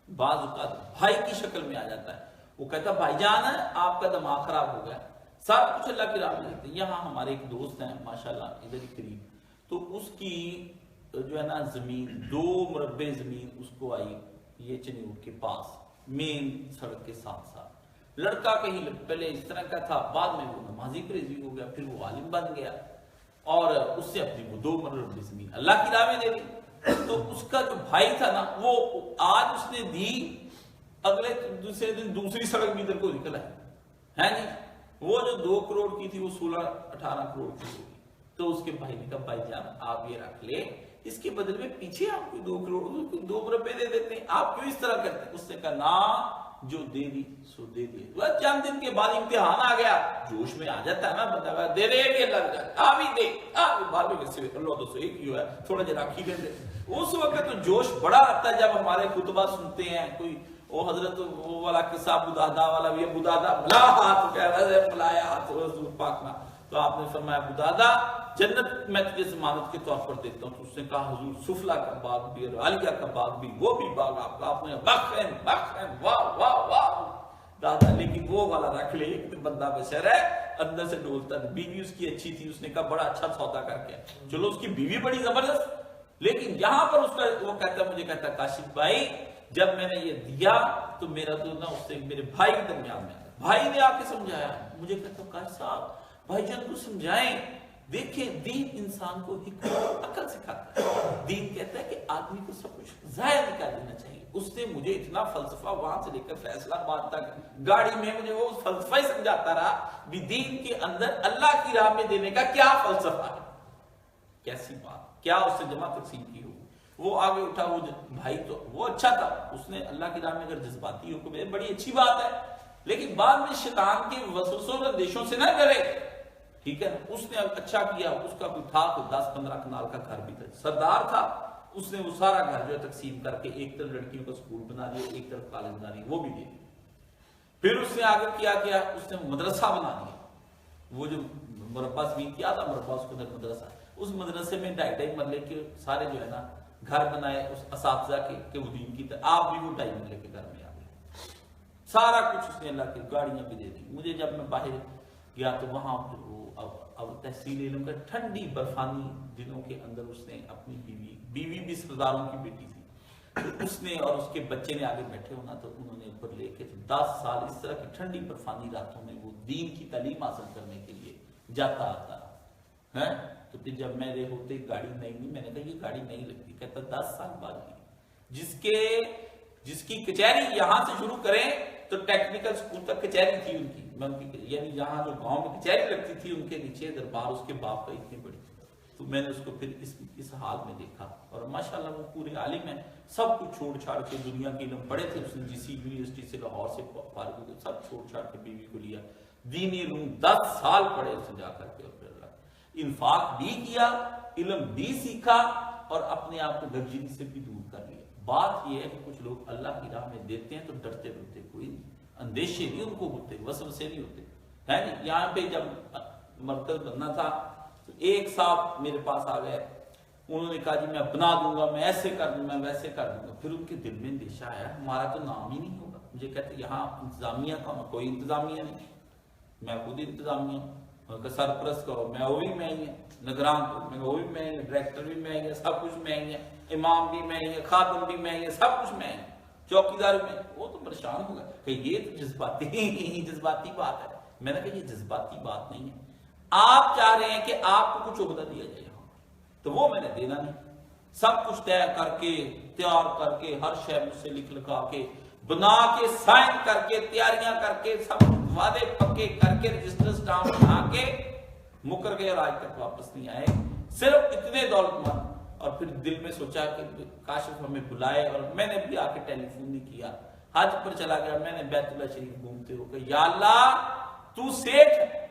بعض اوقات بھائی کی شکل میں آ جاتا ہے، وہ کہتا بھائی جان آپ کا دماغ خراب ہو گیا، سب کچھ اللہ کی راہ میں دیتے ہیں۔ یہاں ہمارے ایک دوست ہیں ماشاءاللہ ادھر ہی قریب، تو اس کی جو ہے نا زمین 2 مربع زمین اس کو آئی یہ چنیوٹ کے پاس مین سڑک کے ساتھ ساتھ۔ لڑکا کہیں پہلے اس طرح کا تھا، بعد میں وہ نمازی پریزی ہو گیا، پھر وہ عالم بن گیا، اور اس سے اپنی وہ 2 مربع زمین اللہ کی راہ میں دے دی۔ تو اس کا جو بھائی تھا نا وہ آج اس نے دی، اگلے دوسرے دن دوسری سڑک بھی ادھر کو نکل ہے نہیں، وہ جو 2 کروڑ کی تھی وہ 16-18 کروڑ کی ہوگی۔ تو اس کے بھائی نے کہا بھائی جان آپ یہ رکھ لے، اس کے بدل میں پیچھے آپ کو 2 کروڑ 2 مربع دے دیتے ہیں، آپ کیوں اس طرح کرتے ہیں؟ اس نے کہا نا جو دے دی سو دے دی۔ چند دن کے بعد امتحان آ گیا، جوش میں آ جاتا ہے نا بندہ، دے دے بھی اللہ جاتا آپ ہی دے بعد میں کسی اللہ دوستو ایک ہی ہوا ہے تھوڑا جا راکھی دے دے۔ اس وقت تو جوش بڑا آتا ہے جب ہمارے خطبہ سنتے ہیں، کوئی وہ حضرت وہ والا قصہ ابو دادا والا بھی، ابو دادا ملا ہاتھ کہہ رہا ہے ملایا ہاتھ حضور پاک نہ، تو آپ نے فرمایا ابو دادا جنت میں تجھے ضمانت کے طور پر دیتا ہوں۔ تو اس نے کہا حضور سفلا کا باغ بھی اور عالیہ کا باغ بھی، وہ بھی باغ آپ کا، آپ نے بخن بخن واہ واہ واہ دادا، لیکن وہ والا رکھ لے ایک بندہ بشر ہے اندر سے ڈولتا ہے۔ بیوی اس کی اچھی تھی، اس نے کہا بڑا اچھا سودا کر کے، چلو اس کی بیوی بڑی زبردست، لیکن یہاں پر اس کا وہ کہتا ہے مجھے کہتا کاشف بھائی جب میں نے یہ دیا تو میرا تو نا اس سے میرے بھائی کے درمیان میں، بھائی نے آ کے سمجھایا، مجھے کہتا کاش صاحب بھائی جان کو سمجھائیں، دیکھیں دین انسان کو حکمت عقل سکھاتا ہے، دین کہتا ہے کہ آدمی کو سب کچھ ضائع نہیں کر دینا چاہیے۔ اس نے مجھے اتنا فلسفہ وہاں سے لے کر فیصلہ آباد تک گاڑی میں مجھے وہ فلسفہ ہی سمجھاتا رہا بھی دین کے اندر اللہ کی راہ میں دینے کا کیا فلسفہ ہے، کیسی بات، کیا اس سے جمع تقسیم کی ہو۔ وہ آگے اٹھا، وہ بھائی تو وہ اچھا تھا، اس نے اللہ کی راہ میں اگر جذباتی ہو تو بڑی اچھی بات ہے، لیکن بعد میں شیطان کے وسوسوں اور اندیشوں سے نہ ڈرے، ٹھیک ہے نا؟ اس نے اچھا کیا، اس کا کوئی تھا کوئی 10-15 کنال کا گھر بھی تھا، سردار تھا، اس نے وہ سارا گھر جو ہے تقسیم کر کے ایک طرف لڑکیوں کا سکول بنا دیا، ایک طرف کالج بنا دیا، وہ بھی دے دی۔ پھر اس نے آگے کیا اس نے مدرسہ بنا دیا، وہ جو مربع زمین کیا تھا مربع اس کے اندر مدرسہ، اس مدرسے میں 2.5 مرلے کے سارے جو ہے نا گھر بنائے اس اساتذہ کے وہ دین کی طرح، آپ بھی وہ 2.5 مرلے کے گھر میں آ گئے، سارا کچھ اس نے اللہ کی گاڑیاں بھی دے دی۔ مجھے جب میں باہر گیا تو وہاں اب تحصیل علم کا ٹھنڈی برفانی دنوں کے اندر اس نے اپنی بیوی بھی سرداروں کی بیٹی تھی، تو اس نے اور اس کے بچے نے آگے بیٹھے ہونا، تو انہوں نے اوپر لے کے 10 سال اس طرح کی ٹھنڈی برفانی راتوں میں وہ دین کی تعلیم حاصل کرنے کے لیے جاتا آتا ہے۔ تو پھر جب میرے ہوتے گاڑی نہیں، میں نے کہا یہ گاڑی نہیں لگتی، کہتا 10 سال بعد لی، جس کی کچہری یہاں سے شروع کریں تو ٹیکنیکل سکول تک کچہری تھی ان کی، میں ان کی یعنی یہاں جو گاؤں میں کچہری لگتی تھی ان کے نیچے دربار اس کے باپ کا اتنی بڑی تھی، تو میں نے اس کو پھر اس حال میں دیکھا، اور ماشاءاللہ وہ پورے عالم ہیں، سب کچھ چھوڑ چھاڑ کے دنیا کے علم پڑھے تھے، اس نے جی سی یونیورسٹی سے لاہور سے فارغ ہوئے، سب چھوڑ چھاڑ کے بیوی کو لیا، دینی علوم 10 سال پڑھے اس نے جا کر کے، اور پھر انفاق بھی کیا، علم بھی سیکھا، اور اپنے آپ کو لگژری سے بھی دور کر لیا۔ بات یہ ہے کہ کچھ لوگ اللہ کی راہ میں دیتے ہیں تو ڈرتے ڈرتے کوئی نہیں، اندیشے نہیں ان کو ہوتے، وسوسے نہیں ہوتے، ہے نہیں۔ یہاں پہ جب مرکز بننا تھا تو ایک صاحب میرے پاس آ گئے، انہوں نے کہا جی میں بنا دوں گا، میں ایسے کر دوں گا، میں ویسے کر دوں گا۔ پھر ان کے دل میں اندیشہ آیا ہمارا تو نام ہی نہیں ہوگا، مجھے کہتے یہاں انتظامیہ کا کوئی انتظامیہ نہیں، میں خود انتظامیہ ہوں، سرپرست کا میں وہ بھی میں ہی ہے، نگران میں وہ بھی میں ہی ہے، ڈائریکٹر بھی میں ہی ہے، سب کچھ میں ہی ہے، امام بھی میں ہی ہے، خادم بھی میں ہی ہے، سب کچھ میں ہے، چوکیدار بھی میں۔ وہ تو پریشان ہوگا کہ یہ تو جذباتی بات ہے۔ میں نے کہا یہ جذباتی بات نہیں ہے، آپ چاہ رہے ہیں کہ آپ کو کچھ عہدہ دیا جائے یہاں، تو وہ میں نے دینا نہیں، سب کچھ طے کر کے تیار کر کے ہر شے مجھ سے لکھ لکھا کے بنا کے سائن کر کے تیاریاں کر کے سب وعدے پکے کر کے رجسٹر سٹامپ بنا کے مکر گئے، اور آج تک واپس نہیں آئے، صرف اتنے دولت مند۔ اور پھر دل میں سوچا کہ کاشف ہمیں بلائے، اور میں نے بھی آ کے ٹیلی فون نہیں کیا، حج پر چلا گیا، میں نے بیت اللہ شریف گھومتے ہو کہ یا اللہ تو سیٹھ ہے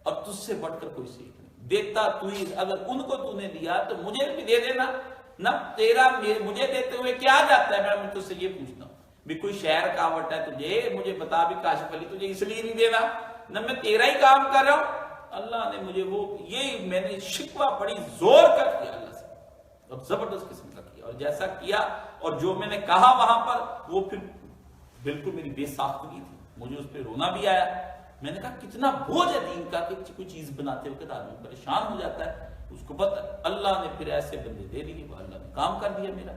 اور تجھ سے بڑھ کر کوئی سیٹھ نہیں، دیتا تو ہی، اگر ان کو تو نے دیا تو مجھے بھی دے دینا، نہ تیرا مجھے دیتے ہوئے کیا جاتا ہے۔ میں تجھ سے یہ پوچھتا ہوں بھی کوئی شہر کاوٹ ہے تجھے، مجھے بتا بھی کاشف علی تجھے اس لیے نہیں دینا، نہ میں تیرا ہی کام کر رہا ہوں۔ اللہ نے مجھے وہ یہ میں نے شکوہ بڑی زور کا کیا اللہ سے، اور زبردست قسم کا کیا، اور جیسا کیا اور جو میں نے کہا وہاں پر وہ پھر بالکل میری بے ساختگی تھی، مجھے اس پہ رونا بھی آیا۔ میں نے کہا کتنا بوجھ ہے دین کا کہ کوئی چیز بناتے وقت آدمی پریشان ہو جاتا ہے، اس کو پتہ اللہ نے پھر ایسے بندے دے دیے، وہ اللہ نے کام کر دیا میرا۔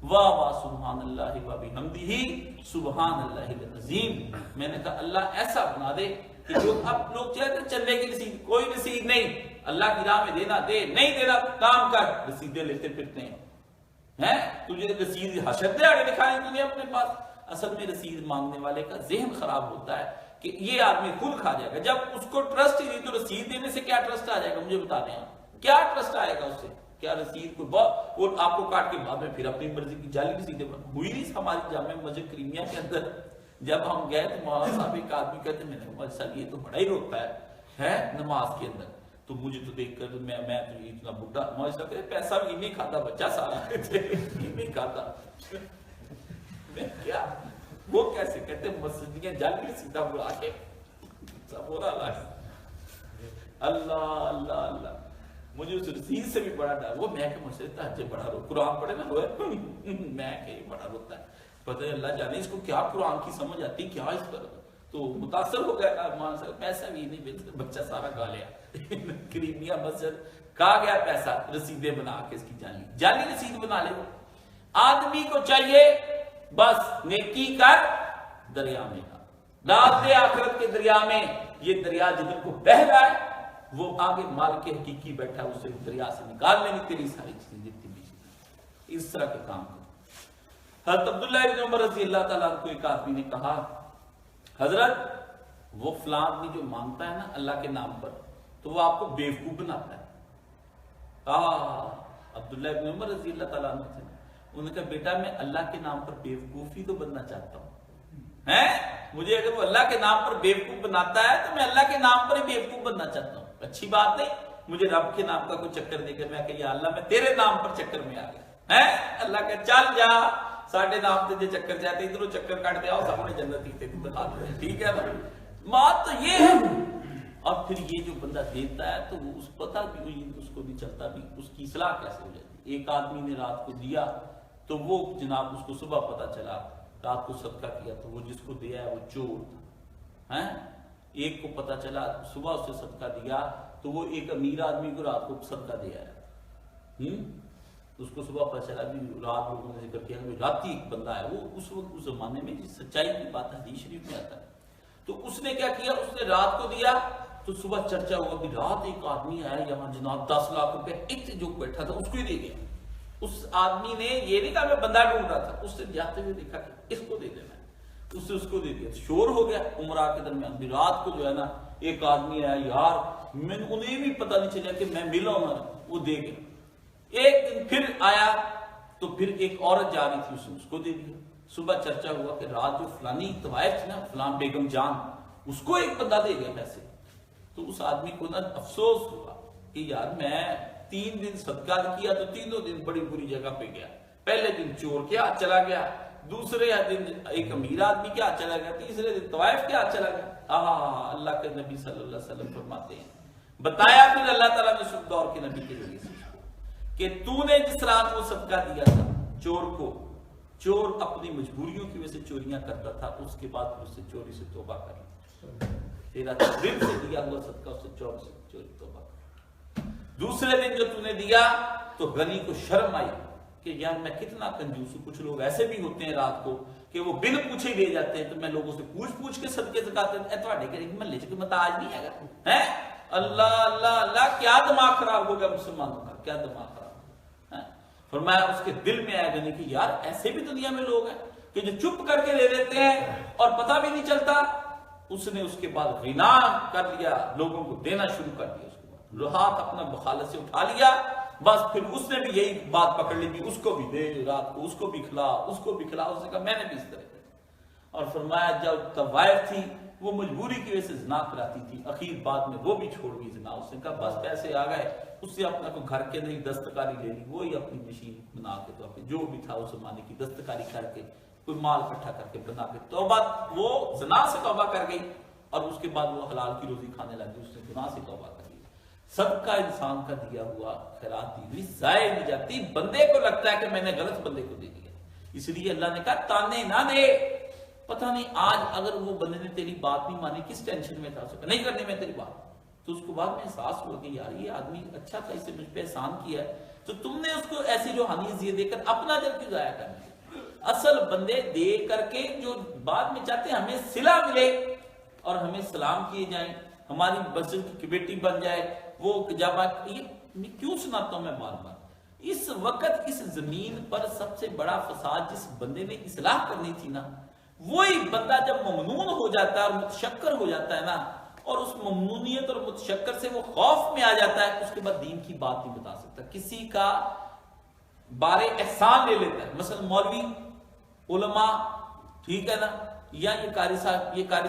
واہ واہ سبحان اللہ و بحمدہ سبحان اللہ العظیم۔ میں نے کہا اللہ ایسا بنا دے کہ اب لوگ چاہتے ہیں چلنے کی رسید، کوئی رسید نہیں، اللہ کی راہ میں دینا دے، نہیں دینا کام کر، رسیدیں لیتے پھرتے ہیں، تجھے رسید حشر دیہڑے دکھائیں تجھے اپنے پاس۔ اصل میں رسید مانگنے والے کا ذہن خراب ہوتا ہے کہ یہ آدمی خود کھا جائے گا، جب اس کو ٹرسٹ ہی نہیں تو رسید دینے سے کیا ٹرسٹ آ جائے گا؟ مجھے بتا دیں آپ کیا ٹرسٹ آئے گا اس سے؟ کیا رسید کو وہ آپ کو کاٹ کے بعد میں پھر اپنی مرضی کی جعلی رسیدیں ہوئی نہیں۔ ہماری جامع مسجد کریمیہ کے اندر جب ہم گئے تو مولانا صاحب ایک آدمی کہتے میں نے کہا صاحب یہ تو بڑا ہی روتا ہے نماز کے اندر، تو مجھے تو دیکھ کر میں تو اتنا بڈھا، مولانا صاحب کہتے پیسہ بھی نہیں کھاتا بچہ سارا نہیں کھاتا، میں کیا وہ کیسے کہتے مسجد میں جعلی رسیدہ بلا کے سب ہو رہا اللہ اللہ اللہ۔ مجھے اس رسید سے بھی بڑا ڈر، وہ میں کہ مجھ سے تہجد بڑا رو، قرآن پڑھے نا روئے، میں کہ یہ بڑا روتا ہے، پتہ ہے اللہ جانے اس کو کیا قرآن کی سمجھ آتی کیا اس پر، تو متاثر ہو گیا مان صاحب پیسہ بھی نہیں، بچہ سارا گا لیا کریمیہ مسجد کہا گیا پیسہ رسیدیں بنا کے اس کی جعلی رسید بنا لے۔ وہ آدمی کو چاہیے بس نیکی کر دریا میں ڈال دے، آخرت کے دریا میں، یہ دریا جدھر کو بہ رہا ہے وہ آگے مال کے حقیقی بیٹھا اسے دریا سے نکال لیں گے تیری ساری چیزیں جتنی بھی، اس طرح کے کام کرو۔ حضرت عبداللہ ابن عمر رضی اللہ تعالیٰ عنہ کو ایک آدمی نے کہا حضرت وہ فلاں آدمی جو مانگتا ہے نا اللہ کے نام پر تو وہ آپ کو بیوقوف بناتا ہے۔ عبداللہ ابن عمر رضی اللہ تعالیٰ عنہ سے انہوں نے کہا بیٹا میں اللہ کے نام پر بیوقوف ہی تو بننا چاہتا ہوں، مجھے اگر وہ اللہ کے نام پر بیوقوف بناتا ہے تو میں اللہ کے نام پر ہی بیوقوف بننا چاہتا ہوں، اچھی بات نہیں مجھے رب کے نام کا کوئی چکر دے کر میں کہ یا اللہ میں تیرے نام پر چکر میں آ گیا، اللہ کہ چل جا ساڑھے نام تجھے چکر چاہتے ادھروں چکر کاٹ دیا سامنے جنت ہی ٹھیک ہے نا، بات تو یہ ہے۔ اور پھر یہ جو بندہ دیتا ہے تو وہ اس پتہ بھی اس کو بھی چلتا بھی اس کی اصلاح کیسے ہو جاتی۔ ایک آدمی نے رات کو دیا تو وہ جناب اس کو صبح پتہ چلا رات کو صدقہ کیا تو وہ جس کو دیا ہے وہ چور تھا، ایک کو پتہ چلا صبح اس سے صدقہ دیا تو وہ ایک امیر آدمی کو رات کو صدقہ دیا ہے، اس کو صبح پتہ چلا بھی رات لوگوں نے ذکر کیا کہ راتی ایک بندہ ہے، وہ اس وقت اس زمانے میں جس سچائی کی بات حدیث شریف میں آتا ہے، تو اس نے کیا کیا اس نے رات کو دیا تو صبح چرچا ہوا کہ رات ایک آدمی آیا یہاں جناب 10 لاکھ روپے ایک جو بیٹھا تھا اس کو ہی دے گیا۔ اس آدمی نے یہ نہیں کہا میں بندہ ڈھونڈ رہا تھا، اس نے جاتے ہوئے دیکھا کہ اس کو دے دینا ہے، اس کو دے دیا، شور ہو گیا عمرہ کے درمیان بھی۔ رات کو جو ہے نا ایک آدمی آیا، یار انہیں بھی پتہ نہیں چلا کہ میں ملا ہوں، وہ دے گیا۔ ایک دن پھر آیا تو پھر ایک عورت جا رہی تھی، اس کو دے دیا۔ صبح چرچا ہوا کہ رات جو فلانی طوائف تھی نا، فلان بیگم جان، اس کو ایک بندہ دے گیا پیسے۔ تو اس آدمی کو نا افسوس ہوا کہ یار میں 3 دن صدقہ کیا تو تینوں دن بڑی بری جگہ پہ گیا۔ پہلے دن چور کے ہاتھ چلا گیا، دوسرے دن ایک امیر آدمی کے ہاتھ چلا گیا، تیسرے دن طوائف کے ہاتھ چلا گیا۔ اللہ کے نبی صلی اللہ علیہ وسلم فرماتے ہیں، بتایا پھر اللہ تعالیٰ نے اس دور کے نبی کے ذریعے سے کہ تو نے جس رات وہ صدقہ دیا تھا چور کو، چور اپنی مجبوریوں کی وجہ سے چوریاں کرتا تھا، اس کے بعد اس سے چوری سے توبہ کر لی۔ تیرا دل سے دیا ہوا صدقہ اس سے چوری توبہ کر۔ دوسرے دن جو تو نے دیا تو غنی کو شرم آئی کہ یار میں کتنا کنجوس ہوں۔ کچھ لوگ ایسے بھی ہوتے ہیں رات کو کہ وہ بن پوچھے دے جاتے ہیں، تو میں لوگوں سے پوچھ کے صدقے زکات اے تواڈے گھر محلے چ کوئی محتاج نہیں ہے گا ہے؟ اللہ اللہ اللہ، کیا دماغ خراب ہو گیا مسلمانوں کا، کیا دماغ خراب ہو گیا۔ فرمایا اس کے دل میں آیا غنی کہ یار ایسے بھی دنیا میں لوگ ہیں کہ جو چپ کر کے لے لیتے ہیں اور پتہ بھی نہیں چلتا۔ اس نے اس کے بعد غنا کر لیا، لوگوں کو دینا شروع کر دیا۔ اس کے بعد ہاتھ اپنا بخالت سے اٹھا لیا، بس پھر اس نے بھی یہی بات پکڑ لی کہ اس کو بھی دے، رات کو اس کو بھی کھلا، اس کو بھی کھلا۔ اس نے کہا میں نے بھی اس طرح کیا۔ اور فرمایا جب طوائف تھی وہ مجبوری کی وجہ سے زنا کراتی تھی، اخیر بعد میں وہ بھی چھوڑ گئی زنا۔ اس نے کہا بس پیسے آ گئے، اس سے اپنا کوئی گھر کے نہیں دستکاری لے لی، وہی اپنی مشین بنا کے تو جو بھی تھا اس زمانے کی دستکاری کر کے کوئی مال اکٹھا کر کے بنا کے توبہ، وہ زنا سے توبہ کر گئی اور اس کے بعد وہ حلال کی روزی کھانے لگی، اس نے گناہ سے توبہ کر لی۔ صدقہ انسان کا دیا ہوا خیرات دی ہوئی ضائع نہیں جاتی۔ بندے کو لگتا ہے کہ میں نے غلط بندے کو دے دیا، اس لیے اللہ نے کہا تانے نہ دے۔ پتہ نہیں آج اگر وہ بندے نے تیری بات نہیں مانی، کس ٹینشن میں تھا، نہیں کرنے میں تیری بات، تو اس کو بعد میں احساس ہوا کہ یار یہ آدمی اچھا تھا، اس سے مجھ پہ احسان کیا ہے، تو تم نے اس کو ایسی روحانی عزیت دے کر اپنا دل کیوں ضائع کرنا۔ اصل بندے دے کر کے جو بعد میں چاہتے ہیں ہمیں صلہ ملے اور ہمیں سلام کیے جائیں، ہماری مسجد کی کمیٹی بن جائے، وہ جب یہ میں کیوں سناتا ہوں میں بار بار، اس وقت اس زمین پر سب سے بڑا فساد جس بندے نے اصلاح کرنی تھی نا، وہی بندہ جب ممنون ہو جاتا ہے اور متشکر ہو جاتا ہے نا، اور اس ممنونیت اور متشکر سے وہ خوف میں آ جاتا ہے، اس کے بعد دین کی بات نہیں بتا سکتا، کسی کا بارے احسان لے لیتا ہے۔ مثلا مولوی، علماء، ٹھیک ہے نا، یا یہ قاری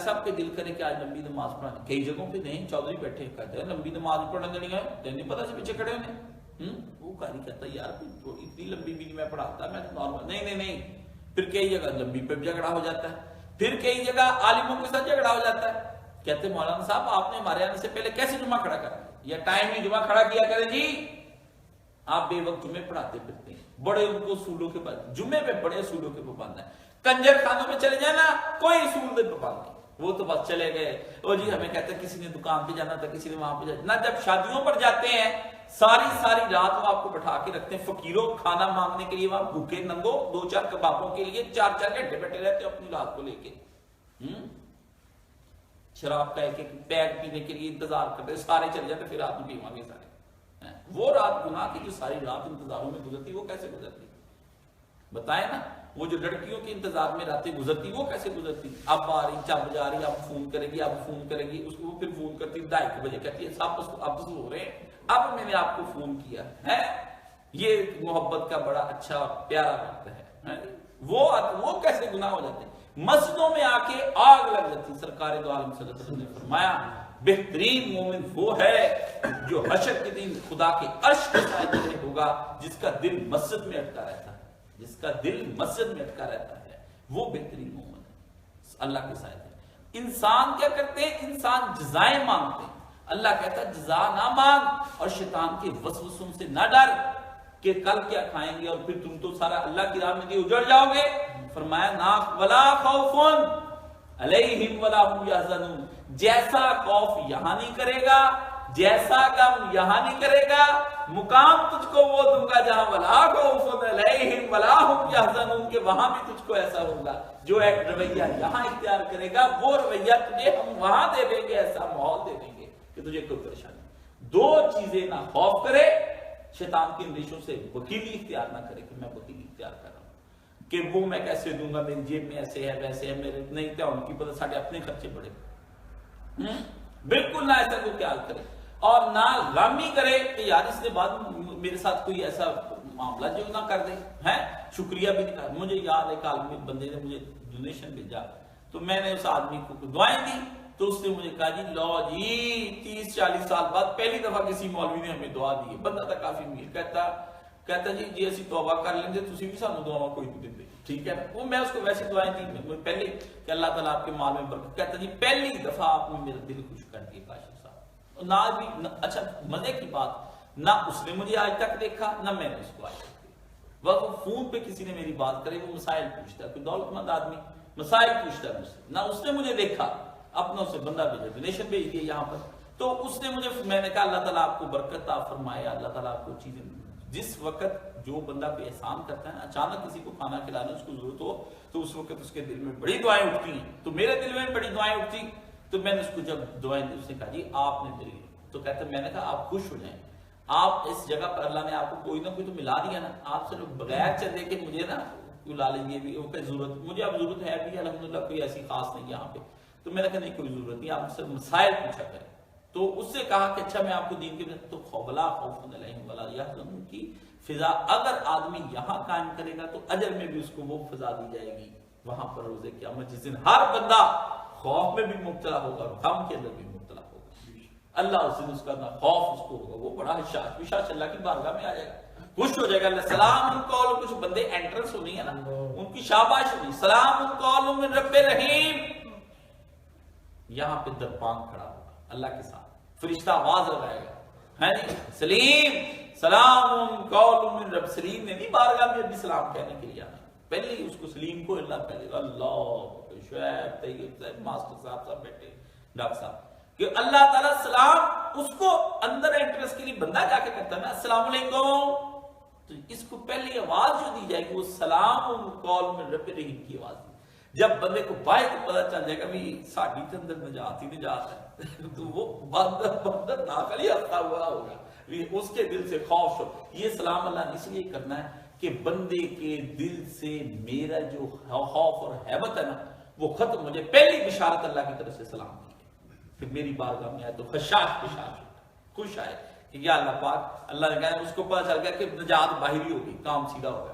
صاحب کے دل کرے کہ آج لمبی نماز پڑھانی، کئی جگہوں پہ نہیں چودھری بیٹھے کہتے ہیں لمبی نماز پڑھنے نہیں گئے، نہیں پتا سے پیچھے کھڑے ہونے، وہ قاری کہتا ہے یار اتنی لمبی بھی نہیں میں پڑھاتا، میں نارمل، نہیں، پھر کئی جگہ لمبی پہ جھگڑا ہو جاتا ہے، پھر کئی جگہ عالموں کے ساتھ جھگڑا ہو جاتا ہے، کہتے ہیں مولانا صاحب آپ نے ہمارے آنے سے پہلے کیسے جمعہ کھڑا کرا، یا ٹائم ہی جمعہ کھڑا کیا کریں جی، آپ بے وقت جمعے پڑھاتے پھرتے ہیں، بڑے ان کو اصولوں کے بعد جمعے پہ بڑے اصولوں کے پابند ہیں۔ کنجر خانوں میں چلے جانا، کوئی اصول نہیں پابند نہیں، وہ تو بس چلے گئے، او جی ہمیں کہتے ہیں کسی نے دکان پہ جانا تھا، کسی نے وہاں پہ جانا، جب شادیوں پر جاتے ہیں ساری رات وہ آپ کو بٹھا کے رکھتے ہیں، فقیروں کھانا مانگنے کے لیے وہاں بھوکے ننگو 2-4 کبابوں کے لیے 4 گھنٹے بیٹھے رہتے ہیں اپنی رات کو لے کے، شراب کا ایک پیک پینے کے لیے انتظار کرتے، سارے چلے جاتے، پھر رات میں پیوانگے سارے، وہ رات گناہ کی جو ساری رات انتظاروں میں گزرتی وہ کیسے گزرتی بتائیں نا، وہ جو لڑکیوں کے انتظار میں راتیں گزرتی وہ کیسے گزرتی، اب آ رہی چب جا رہی، اب فون کرے گی، اب فون کرے گی، اس کو وہ پھر فون کرتی 2:30 بجے، کہتی ہے صاحب اب ہو رہے ہیں، اب میں نے آپ کو فون کیا ہے۔ یہ محبت کا بڑا اچھا پیارا وقت ہے، وہ کیسے گناہ ہو جاتے ہیں، مسجدوں میں آ کے آگ لگ جاتی۔ سرکار دو عالم صلی اللہ علیہ وسلم نے فرمایا بہترین مومن وہ ہے جو حشر کے دن خدا کے عرش کے سائے میں ہوگا، جس کا دل مسجد میں اٹکا رہتا ہے، جس کا دل مسجد میں اٹکا رہتا ہے، وہ بہترین مومن ہے اللہ کے سائے میں۔ انسان کیا کرتے ہیں، انسان جزائیں مانگتے ہیں، اللہ کہتا ہے جزا نہ مانگ اور شیطان کے وسوسوں سے نہ ڈر کہ کل کیا کھائیں گے اور پھر تم تو سارا اللہ کی راہ میں اجڑ جاؤ گے۔ فرمایا نا ولا خوف علیہم ولا هم یحزنون، جیسا خوف یہاں نہیں کرے گا، جیسا غم یہاں نہیں کرے گا، مقام تجھ کو وہ دوں گا جہاں ولا خوف علیہم ولا هم یحزنون، کہ وہاں بھی تجھ کو ایسا ہوگا جو ایک رویہ یہاں اختیار کرے گا، وہ رویہ تجھے ہم وہاں دے دیں گے، ایسا ماحول دے دیں گے کہ تجھے کوئی پریشانی۔ 2 چیزیں نہ خوف کرے، شیطان کی اندیشوں سے وکیلی اختیار نہ کرے کہ میں وکیلی اختیار کر رہا ہوں، کہ وہ میں کیسے دوں گا، میری جیب میں ایسے ہے ویسے ہے، میرے نہیں کیا ان کی پتہ ساڑھے اپنے خرچے پڑے. بالکل نہ ایسا کوئی خیال کرے اور نہ غم ہی کرے کہ یار اس نے بعد میرے ساتھ کوئی ایسا معاملہ جو نہ کر دے ہے. شکریہ بھی نہیں کر. مجھے یاد ہے ایک عالمی بندے نے مجھے ڈونیشن بھیجا تو میں نے اس آدمی کو دعائیں دی تو اس نے مجھے کہا جی لو جی 30-40 سال بعد پہلی دفعہ کسی مولوی نے ہمیں دعا دی ہے. بندہ تھا کافی امیر، کہتا جی اسی توبہ کر لیں گے تسی بھی سانو دعا کوئی نہیں دیتے. ٹھیک ہے نا. وہ میں اس کو ویسے دعائیں دی پہلے کہ اللہ تعالیٰ آپ کے مال میں برکت. کہتا جی پہلی دفعہ آپ نے میرا دل خوش کر دیا کاشف صاحب. نہ بھی اچھا مزے کی بات، نہ اس نے مجھے آج تک دیکھا نہ میں نے اس کو آج تک دیکھا. وہ فون پہ کسی نے میری بات کرے، وہ مسائل پوچھتا ہے، کوئی دولت مند آدمی مسائل پوچھتا ہے مجھ سے، نہ اس نے مجھے دیکھا، اپنوں سے بندہ بھیجا ڈونیشن بھیج دیا یہاں پر. تو اس نے مجھے، میں نے کہا اللہ تعالیٰ آپ کو برکت عطا فرمائے، اللہ تعالیٰ آپ کو چیزیں. جس وقت جو بندہ کوئی احسان کرتا ہے، اچانک کسی کو کھانا کھلانے اس کو ضرورت ہو تو اس وقت اس کے دل میں بڑی دعائیں اٹھتی ہیں. تو میرے دل میں بڑی دعائیں اٹھتی تو میں نے اس کو جب دعائیں دی، اس نے کہا جی آپ نے دل، تو کہتا میں نے کہا آپ خوش ہو جائیں، آپ اس جگہ پر اللہ نے آپ کو کوئی نہ کوئی تو ملا دیا نا. آپ سے بغیر چلے کہ مجھے نا لا لیجیے بھی ضرورت، مجھے اب ضرورت ہے بھی الحمدللہ کوئی ایسی خاص نہیں یہاں پہ. تو میں نے کہا نہیں کوئی ضرورت نہیں، آپ مجھ سے مسائل پوچھا کریں. تو اس سے کہا کہ اچھا میں آپ کو دین کے تو خوبلا خوف علیہم ولا یحزنون کی فضا اگر آدمی یہاں قائم کرے گا تو اجر میں بھی اس کو وہ فضا دی جائے گی وہاں پر روز قیامت، جس دن ہر بندہ خوف میں بھی مبتلا ہوگا اور غم کے اندر بھی مبتلا ہوگا. اللہ اس دن اس کا نہ خوف اس کو ہوگا، وہ بڑا حشاش اللہ کی بارگاہ میں آ جائے گا، خوش ہو جائے گا. اللہ سلام ان کو، اور کچھ بندے انٹرنس ہونی ہے نا ان کی شاباش ہونی، سلام ان کو من رب رحیم. یہاں پہ دربان کھڑا ہوگا اللہ کے ساتھ، فرشتہ آواز لگائے گا ہے جی سلیم سلام قول من رب. سلیم نے نہیں بارگاہ میں ابھی سلام کہنے کے لیے آنا، پہلے ہی اس کو سلیم کو اللہ کہے گا. اللہ شعیب طیب صاحب ماسٹر صاحب بیٹھے ڈاکٹر صاحب کہ اللہ تعالیٰ سلام اس کو اندر انٹرس کے لیے بندہ جا کے کرتا ہے نا السلام علیکم، تو اس کو پہلی آواز جو دی جائے گی وہ سلام قول من رب رحیم کی آواز. جب بندے کو باہر کو پتہ چل جائے گا بھی ساڑھی کے اندر نجات ہی نجات ہے تو وہ بندر ناکلی ہفتہ ہوا ہوگا، اس کے دل سے خوف ہو. یہ سلام اللہ نے اس لیے کرنا ہے کہ بندے کے دل سے میرا جو خوف اور ہیبت ہے نا وہ ختم ہو جائے. پہلی بشارت اللہ کی طرف سے سلام کی ہے کہ میری بارگاہ میں آئے تو خشاش بشارت خوش آئے کہ یا اللہ پاک. اللہ نے کہا اس کو پتہ چل گیا کہ نجات باہری ہوگی، کام سیدھا ہو گیا.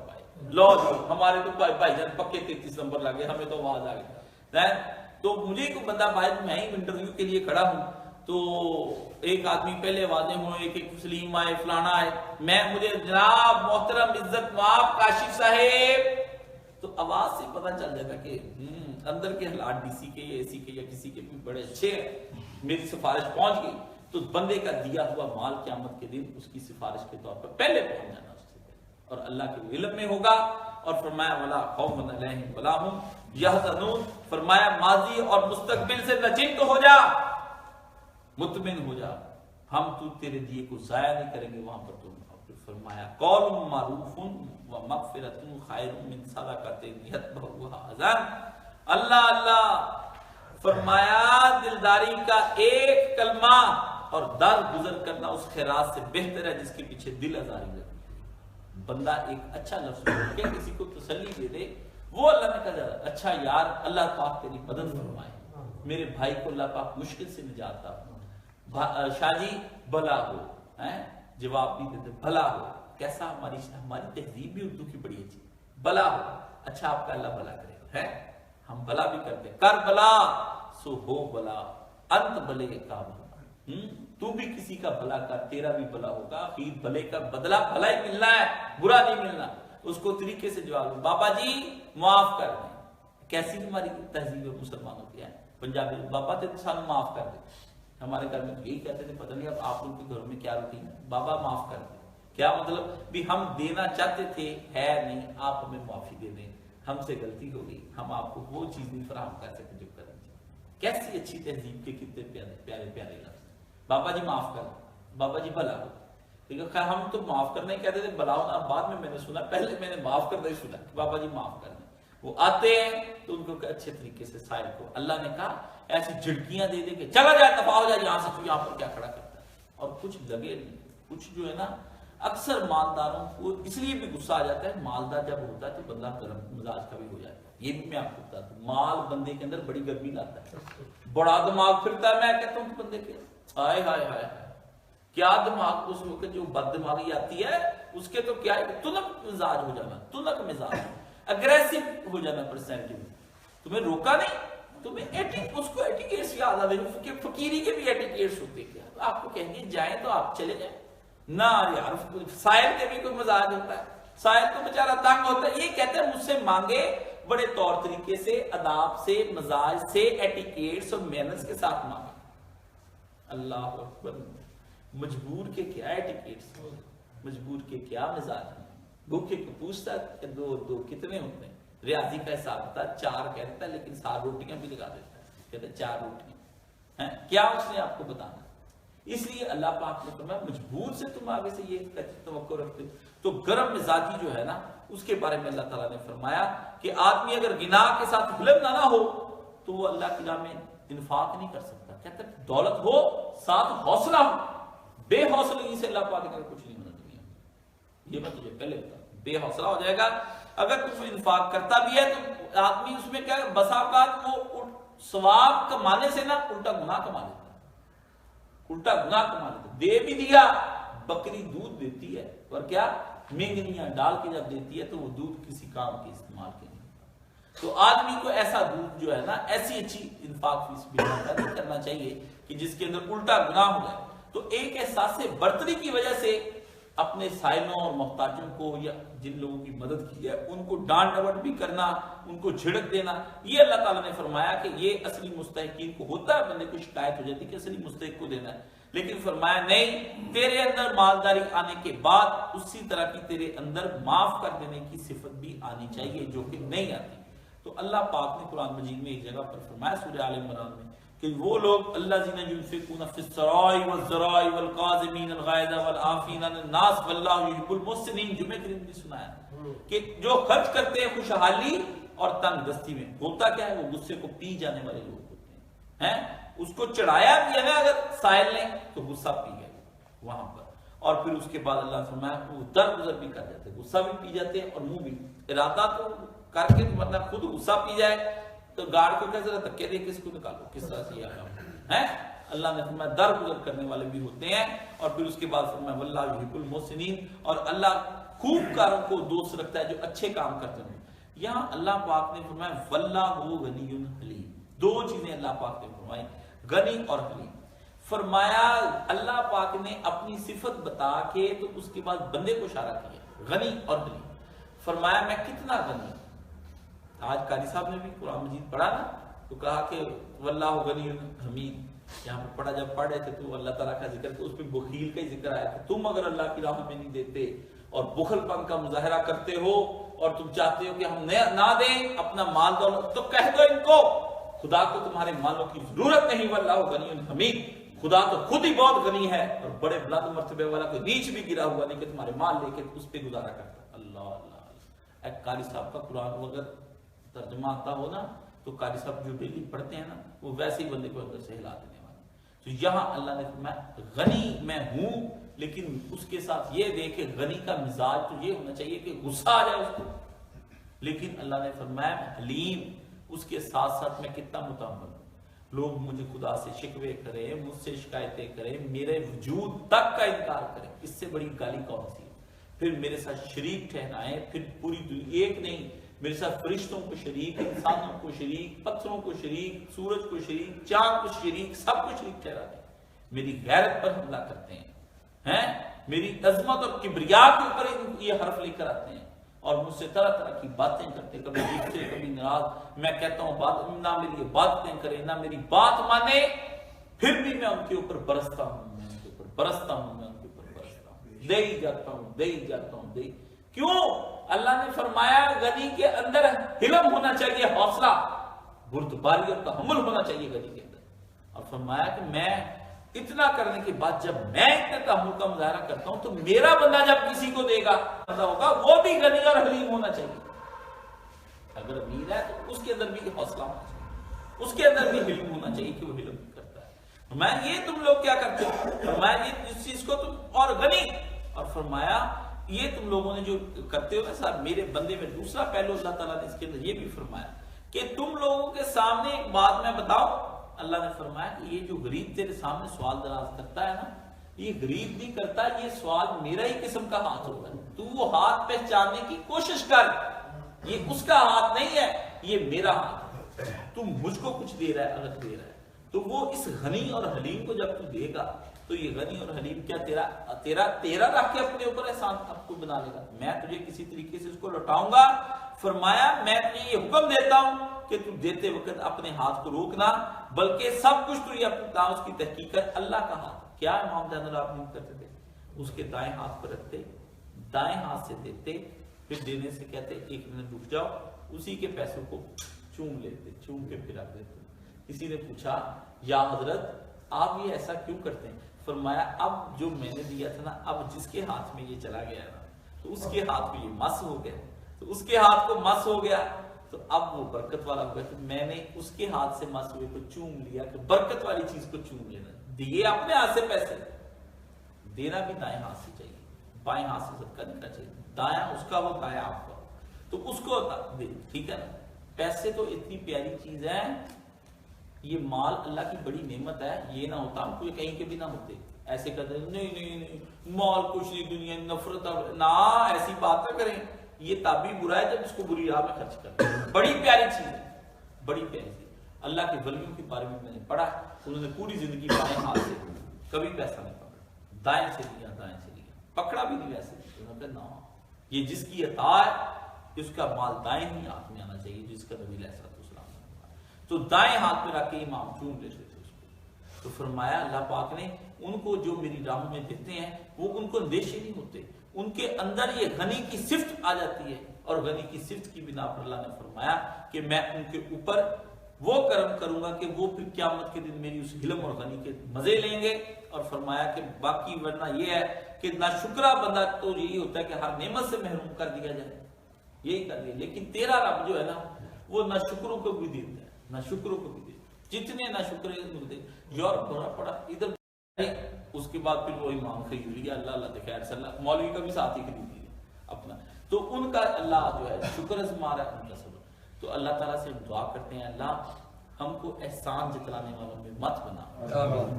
لو جی ہمارے تو بھائی جان پکے 33 نمبر لگے، ہمیں تو آواز آ گئی. تو مجھے کوئی بندہ باہر، میں ہی انٹرویو کے لیے کھڑا ہوں تو ایک آدمی پہلے آوازیں ہوں ایک سلیم آئے فلانا آئے، میں مجھے جناب محترم عزت مآب کاشف صاحب، تو آواز سے پتہ چل جاتا کہ اندر کے حالات ڈی سی کے یا اے سی کے یا کسی کے بھی بڑے اچھے ہیں، میری سفارش پہنچ گئی. تو بندے کا دیا ہوا مال قیامت کے دن اس کی سفارش کے طور پر پہلے پہنچ جانا اور اللہ کے علم میں ہوگا. اور فرمایا ولا خوف علیہم ولا هم یحزنون، فرمایا ماضی اور مستقبل سے نچنت ہو جا، مطمئن ہو جا، ہم تو تیرے دیے کو ضائع نہیں کریں گے وہاں پر. تم فرمایا قول معروف و مغفرۃ خیر من صدقۃ یتبعها اذى. اللہ اللہ فرمایا دلداری کا ایک کلمہ اور در گزر کرنا اس خیرات سے بہتر ہے جس کے پیچھے دل آزاری لگے. بندہ ایک اچھا لفظ بول کے کسی کو تسلی دے دے، وہ اللہ نے کہا اچھا یار اللہ پاک تیری مدد فرمائے، میرے بھائی کو اللہ پاک مشکل سے نجات عطا، شاہ جی بھلا ہو، جواب بھی دیتے بھلا ہو. کیسا ہماری تہذیب بھی اردو کی بڑی اچھی، بھلا ہو، اچھا آپ کا اللہ بھلا کرے گا. ہم بھلا بھی کرتے کر بھلا سو ہو بھلا انت بھلے کا تو بھی کسی کا بھلا کر تیرا بھی بھلا ہوگا، پھر بھلے کا بدلہ بھلا ہی ملنا ہے، برا نہیں ملنا. اس کو طریقے سے جواب دیں بابا جی معاف کر دیں. کیسی ہماری تہذیب ہے مسلمانوں کی ہے پنجابی، بابا تے سانو معاف کر دیں. ہمارے گھر میں یہی کہتے تھے، پتہ نہیں اب آپ لوگ کے گھروں میں کیا روٹین ہے، بابا معاف کر دیں. کیا مطلب بھی ہم دینا چاہتے تھے ہے نہیں، آپ ہمیں معافی دے دیں، ہم سے غلطی ہو گئی، ہم آپ کو وہ چیز نہیں فراہم کر سکتے جو کرنا چاہیے. کیسی اچھی تہذیب کے کتنے پیارے پیارے لفظ. بابا جی معاف کر، بابا جی بھلا ہو. خیر ہم تو معاف کرنا ہی کہتے تھے، بھلا ہونا بعد میں نے سنا، پہلے میں نے معاف کرنا ہی سنا کہ بابا جی معاف کرنا. وہ آتے ہیں تو ان کو اچھے طریقے سے سائل کو اللہ نے کہا ایسی جھڑکیاں دے دے کہ چلا جائے دفاع ہو جائے یہاں سے، تو یہاں پر کیا کھڑا کرتا ہے. اور کچھ لگے نہیں، کچھ جو ہے نا اکثر مالداروں کو اس لیے بھی غصہ آ جاتا ہے، مالدار جب ہوتا ہے تو بندہ گرم مزاج کا بھی ہو جاتا ہے. یہ بھی میں آپ کو بتاتا ہوں، مال بندے کے اندر بڑی گرمی لاتا ہے، بڑا دماغ پھرتا ہے. میں کہتا ہوں کہ بندے کے ہائے ہائے ہائے کیا دماغ، اس وقت جو بد دماغی آتی ہے اس کے تو کیا ہے، تنک مزاج ہو جانا، تنک مزاج، اگریسو ہو جانا پرسنالٹی میں. تمہیں روکا نہیں، تمہیں اس کو ایٹیکیٹس یاد آ گئے، فقیری کے بھی ایٹیکیٹس ہوتے ہیں. آپ کو کہیں گے جائیں تو آپ چلے جائیں نہ یار. سائل کے بھی کوئی مزاج ہوتا ہے، سائل تو بیچارہ تنگ ہوتا ہے. یہ کہتے ہیں مجھ سے مانگے بڑے طور طریقے سے، اداب سے، مزاج سے، ایٹیکیٹس اور مینرز کے ساتھ مانگے. اللہ اکبر. مجبور کے کیا ایٹیکیٹس، مجبور کے کیا مزاج ہیں. بھوکے کو پوچھتا کہ دو دو کتنے ہوتے ہیں، ریاضی کا حساب ہوتا ہے 4 کہتا ہے، لیکن 7 روٹیاں بھی لگا دیتا ہے، کہتا ہے 4 روٹیاں ہیں. کیا اس نے آپ کو بتانا. اس لیے اللہ پاک نے فرمایا مجبور سے تم آگے سے یہ توقع رکھتے ہو. تو گرم مزاجی جو ہے نا، اس کے بارے میں اللہ تعالیٰ نے فرمایا کہ آدمی اگر گناہ کے ساتھ حلم نہ ہو تو وہ اللہ کی راہ میں انفاق نہیں کر سکتا. کہتا ہے دولت ہو ساتھ حوصلہ ہو. بے حوصلگی سے اللہ پاک نے کچھ نہیں ہونا دنیا میں. یہ میں تجھے پہلے بتا، بے حوصلہ ہو جائے گا. اگر تم انفاق کرتا بھی ہے تو آدمی اس میں کیا بسا اوقات وہ ثواب کمانے سے نہ الٹا گناہ کما لیتا ہے، الٹا گناہ کما لیتا ہے. دے بھی دیا، بکری دودھ دیتی ہے اور کیا مینگنیاں ڈال کے جب دیتی ہے تو وہ دودھ کسی کام کے استعمال کے نہیں. تو آدمی کو ایسا دودھ جو ہے نا، ایسی اچھی انفاق فی سبیل اللہ نہیں کرنا چاہیے کہ جس کے اندر الٹا گناہ ہو جائے. تو ایک احساس برتری کی وجہ سے اپنے سائلوں اور محتاجوں کو یا جن لوگوں کی مدد کی ہے ان کو ڈانٹ ڈپٹ بھی کرنا، ان کو جھڑک دینا، یہ اللہ تعالیٰ نے فرمایا کہ یہ اصلی مستحقین کو ہوتا ہے. بندے کو شکایت ہو جاتی کہ اصلی مستحق کو دینا ہے، لیکن فرمایا نہیں، تیرے اندر مالداری آنے کے بعد اسی طرح کی تیرے اندر معاف کر دینے کی صفت بھی آنی چاہیے جو کہ نہیں آتی. تو اللہ پاک نے قرآن مجید میں ایک جگہ پر فرمایا سورہ آل عمران میں کہ وہ لوگ الذین ينفقون فی السراء والضراء والکاظمین الغیظ والعافین عن الناس واللہ یحب المحسنین. جمعہ کریم نے سنایا کہ جو خرچ کرتے ہیں خوشحالی اور تنگ دستی میں. ہوتا کیا ہے، وہ غصے کو پی جانے والے لوگ ہوتے ہیں. اس کو چڑھایا بھی ہے نا اگر سائل نے تو غصہ پی گئے وہاں پر. اور پھر اس کے بعد اللہ نے فرمایا وہ درگزر بھی کر جاتے، غصہ بھی پی جاتے ہیں اور منہ بھی. ارادہ تو کر کے ورنہ خود غصہ پی جائے تو گارڈ کو کہہ ذرا دھکے دے کس کو نکالو، کس طرح سے یہ ہے. اللہ نے فرمایا درگزر کرنے والے بھی ہوتے ہیں. اور پھر اس کے بعد فرمایا واللہ یحب المحسنین، اور اللہ خوب کاروں کو دوست رکھتا ہے جو اچھے کام کرتے ہیں. یہاں اللہ پاک نے فرمایا واللہ غنی حلیم. 2 چیزیں اللہ پاک نے فرمائی، غنی اور حلیم. فرمایا اللہ پاک نے اپنی صفت بتا کے تو اس کے بعد بندے کو اشارہ کیا غنی اور حلیم. فرمایا میں کتنا غنی ہوں. آج قاری صاحب نے بھی قرآن مجید پڑھا نا تو کہا کہ واللہ غنی حمید. یہاں پر پڑھا جب پڑھ رہے تھے تو اللہ تعالیٰ کا ذکر تو اس میں بخیل کا ہی ذکر آیا کہ تم اگر اللہ کی راہ میں نہیں دیتے اور بخل پن کا مظاہرہ کرتے ہو اور تم چاہتے ہو کہ ہم نہ دیں اپنا مال دولت، تو کہہ دو ان کو خدا کو تمہارے مالوں کی ضرورت نہیں. واللہ غنی حمید، خدا تو خود ہی بہت غنی ہے اور بڑے بلند مرتبے والا، کوئی نیچ بھی گرا ہوا نہیں کہ تمہارے مال لے کے اس پہ گزارا کرتا. اللہ اللہ. ایک قاری صاحب کا قرآن اگر ترجمہ آتا ہو نا تو قاری صاحب جو ڈیلی پڑھتے ہیں نا وہ ویسے ہی بندے کو اندر سے ہلا دینے والا. تو یہاں اللہ نے فرمایا غنی میں ہوں، لیکن اس کے ساتھ یہ دیکھے غنی کا مزاج تو یہ ہونا چاہیے کہ غصہ آ جائے اس کو. لیکن اللہ نے فرمایا حلیم، اس کے ساتھ ساتھ میں کتنا متحمل ہوں. لوگ مجھے خدا سے شکوے کریں، مجھ سے شکایتیں کریں، میرے وجود تک کا انکار کریں، اس سے بڑی گالی کون سی ہے. پھر میرے ساتھ شریک ٹھہرائیں، پھر پوری دنیا ایک نہیں، میرے ساتھ فرشتوں کو شریک، انسانوں کو شریک، پتھروں کو شریک، سورج کو شریک، چاند کو شریک، سب کو شریک ٹھہرا دیں. میری غیرت پر حملہ کرتے ہیں، میری عظمت اور کبریا کے اوپر یہ حرف لے کر آتے ہیں اور مجھ سے طرح طرح کی باتیں کرتے، کبھی غصے کبھی ناراض. میں کہتا ہوں نہ میری باتیں کرے نہ میری بات مانے، پھر بھی میں ان کے اوپر برستا ہوں، میں ان کے اوپر برستا ہوں، میں ان کے اوپر برستا ہوں، دے ہی جاتا ہوں، دے ہی جاتا ہوں، دے. کیوں؟ اللہ نے فرمایا غنی کے اندر حلم ہونا چاہیے، حوصلہ، بردباری اور تحمل ہونا چاہیے غنی کے اندر. اور فرمایا کہ میں اتنا کرنے کے بعد جب میں اتنے تحمل کا مظاہرہ کرتا ہوں تو میرا بندہ جب کسی کو دے گا ہوگا وہ بھی غنی اور حلیم ہونا چاہیے. اگر امیر ہے تو اس کے اندر بھی حوصلہ ہونا چاہیے، اس کے اندر بھی حلم ہونا چاہیے کہ وہ حلم کرتا ہے. میں یہ تم لوگ کیا کرتے ہو؟ فرمایا یہ اس چیز کو تم اور غنی. اور فرمایا یہ تم لوگوں نے جو کرتے ہو نا صاحب، میرے بندے میں دوسرا پہلو اللہ تعالیٰ نے اس کے اندر یہ بھی فرمایا کہ تم لوگوں کے سامنے ایک بات میں بتاؤں، اللہ نے فرمایا کہ یہ جو غریب تیرے سامنے سوال دراز کرتا ہے نا، یہ غریب نہیں کرتا، یہ سوال میرا ہی قسم کا ہاتھ ہوتا ہے، تو وہ ہاتھ پہچاننے کی کوشش کر، یہ اس کا ہاتھ نہیں ہے، یہ میرا ہاتھ ہے، تم مجھ کو کچھ دے رہا ہے، اگر دے رہا ہے تو وہ اس غنی اور حلیم کو جب تو دے گا تو یہ غنی اور حلیم کیا تیرا رکھ کے اپنے اوپر احسان آپ کو بنا لے گا، میں تجھے کسی طریقے سے اس کو لوٹاؤں گا۔ فرمایا میں تجھے یہ حکم دیتا ہوں کہ تو دیتے وقت اپنے ہاتھ کو روکنا، بلکہ سب کچھ تو یہ اپنا اس کی تحقیق کر، اللہ کا ہاتھ کیا امام زین العابدین کرتے تھے، اس کے دائیں ہاتھ پر رکھتے، دائیں ہاتھ سے دیتے، پھر دینے سے کہتے ایک منٹ رک جاؤ، اسی کے پیسوں کو چوم لیتے، چوم کے پھر رکھ دیتے۔ کسی نے پوچھا یا حضرت آپ یہ ایسا کیوں کرتے ہیں؟ فرمایا اب جو میں نے دیا تھا نا، اب جس کے ہاتھ میں یہ چلا گیا نا تو اس کے ہاتھ میں یہ مس ہو گیا، تو اس کے ہاتھ کو مس ہو گیا تو اب وہ برکت والا ہو گیا، تو میں نے اس کے ہاتھ سے مس ہوئے کو چوم لیا کہ برکت والی چیز کو چوم لینا، دیے اپنے ہاتھ سے پیسے، دینا بھی دائیں ہاتھ سے چاہیے، بائیں ہاتھ سے صدقہ نہیں کرنا چاہیے، دایاں اس کا وہ دایاں آپ کا، تو اس کو دے، ٹھیک ہے نا۔ پیسے تو اتنی پیاری چیز ہے، یہ مال اللہ کی بڑی نعمت ہے، یہ نہ ہوتا ہم کوئی کہیں کے بھی نہ ہوتے، ایسے کہتے ہیں نہیں نہیں نہیں مال کچھ نہیں، دنیا نفرت، نہ ایسی بات نہ کریں، یہ تب بھی برا ہے جب اس کو بری راہ میں خرچ کرتے ہیں، بڑی پیاری چیز ہے، بڑی پیاری چیز۔ اللہ کے ولیوں کے بارے میں نے پڑھا، انہوں نے پوری زندگی بائیں ہاتھ سے کبھی پیسہ نہیں پکڑا، دائیں سے لیا، دائیں سے لیا، پکڑا بھی نہیں ویسے، انہوں نے کہا نہ، یہ جس کی عطا ہے اس کا مال دائیں ہی ہاتھ میں آنا چاہیے، جس کا نبی علیہ السلام تو دائیں ہاتھ میں رکھ کے امام چوم لیتے تھے اس کو۔ تو فرمایا اللہ پاک نے ان کو جو میری راہ میں دیتے ہیں وہ ان کو اندیشے نہیں ہوتے، ان کے اندر یہ غنی کی صفت آ جاتی ہے، اور غنی کی صفت کی بنا پر اللہ نے فرمایا کہ میں ان کے اوپر وہ کرم کروں گا کہ وہ پھر قیامت کے دن میری اس علم اور غنی کے مزے لیں گے، اور فرمایا کہ باقی ورنہ یہ ہے کہ ناشکرا بندہ تو یہی ہوتا ہے کہ ہر نعمت سے محروم کر دیا جائے، یہی کر دیا، لیکن تیرا رب جو ہے نا وہ ناشکروں کو بھی دیتا ہے، نہ شکروں کو بھی دے، جتنے نہ شکر دے، یورپ بھرا پڑا ادھر، اس کے بعد پھر وہ امام خرید لیا، اللہ اللہ خیر صلی اللہ، مولوی کا بھی ساتھ ہی خرید لیا اپنا، تو ان کا اللہ جو ہے شکر ازمار ہے ان کا صبر۔ تو اللہ تعالیٰ سے دعا کرتے ہیں اللہ ہم کو احسان جتلانے والوں میں مت بنا،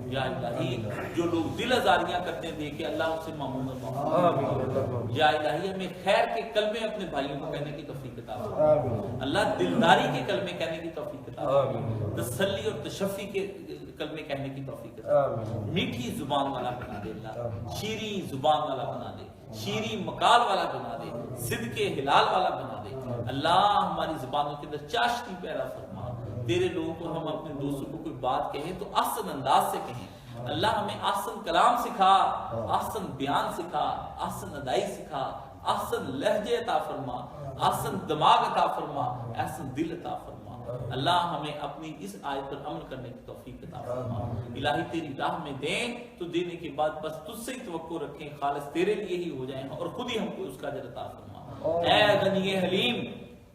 یا الہی جو لوگ دل ازاریاں کرتے ہیں دیکھے اللہ اس سے معمول فرما، یا الہی ہمیں خیر کے کلمے اپنے بھائیوں کو کہنے کی توفیق عطا فرما، اللہ دلداری کے کلمے کہنے کی توفیق عطا فرما، تسلی اور تشفی کے کلمے کہنے کی توفیق عطا فرما، میٹھی زبان والا بنا دے اللہ، شیریں زبان والا بنا دے، شیریں مقال والا بنا دے، صدق حلال والا بنا دے، اللہ ہماری زبانوں کے اندر چاشنی پیدا فرما، تیرے لوگوں کو ہم اپنے دوستوں کو کوئی بات کہیں تو احسن انداز سے کہیں، اللہ ہمیں احسن کلام سکھا، احسن بیان سکھا، احسن ادائی سکھا، احسن لہجے عطا فرما، احسن دماغ عطا فرما، احسن دل عطا فرما، اللہ ہمیں اپنی اس آیت پر عمل کرنے کی توفیق عطا فرما، الہی تیری راہ میں دیں تو دینے کے بعد بس تجھ سے ہی توقع رکھیں، خالص تیرے لیے ہی ہو جائیں اور خود ہی ہم کو اس کا اجر عطا فرما، اے غنی حلیم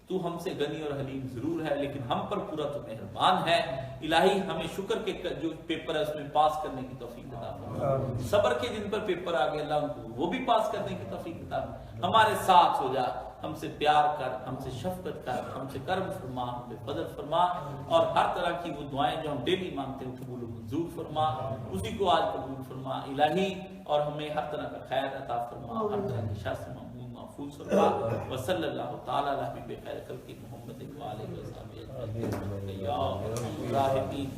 تو ہم سے غنی اور حلیم ضرور ہے لیکن ہم پر پورا تو مہربان ہے، الہی ہمیں شکر کے جو پیپر ہے اس میں پاس کرنے کی توفیق عطا فرما، صبر کے جن پر پیپر آ گئے اللہ ان کو وہ بھی پاس کرنے کی توفیق عطا فرما، ہمارے ساتھ ہو جا، ہم سے پیار کر، ہم سے شفقت کر، ہم سے کرم فرما، ہم پہ فضل فرما، اور ہر طرح کی وہ دعائیں جو ہم ڈیلی مانگتے ہیں قبول و منظور فرما، اسی کو آج قبول فرما الہی، اور ہمیں ہر طرح کا خیر عطا فرما، ہر طرح کی شر سے محفوظ فرما، وصلی اللہ تعالی علی حبیب خیر خلق محمد و آلہ و صحبہ اجمعین یا راحمین۔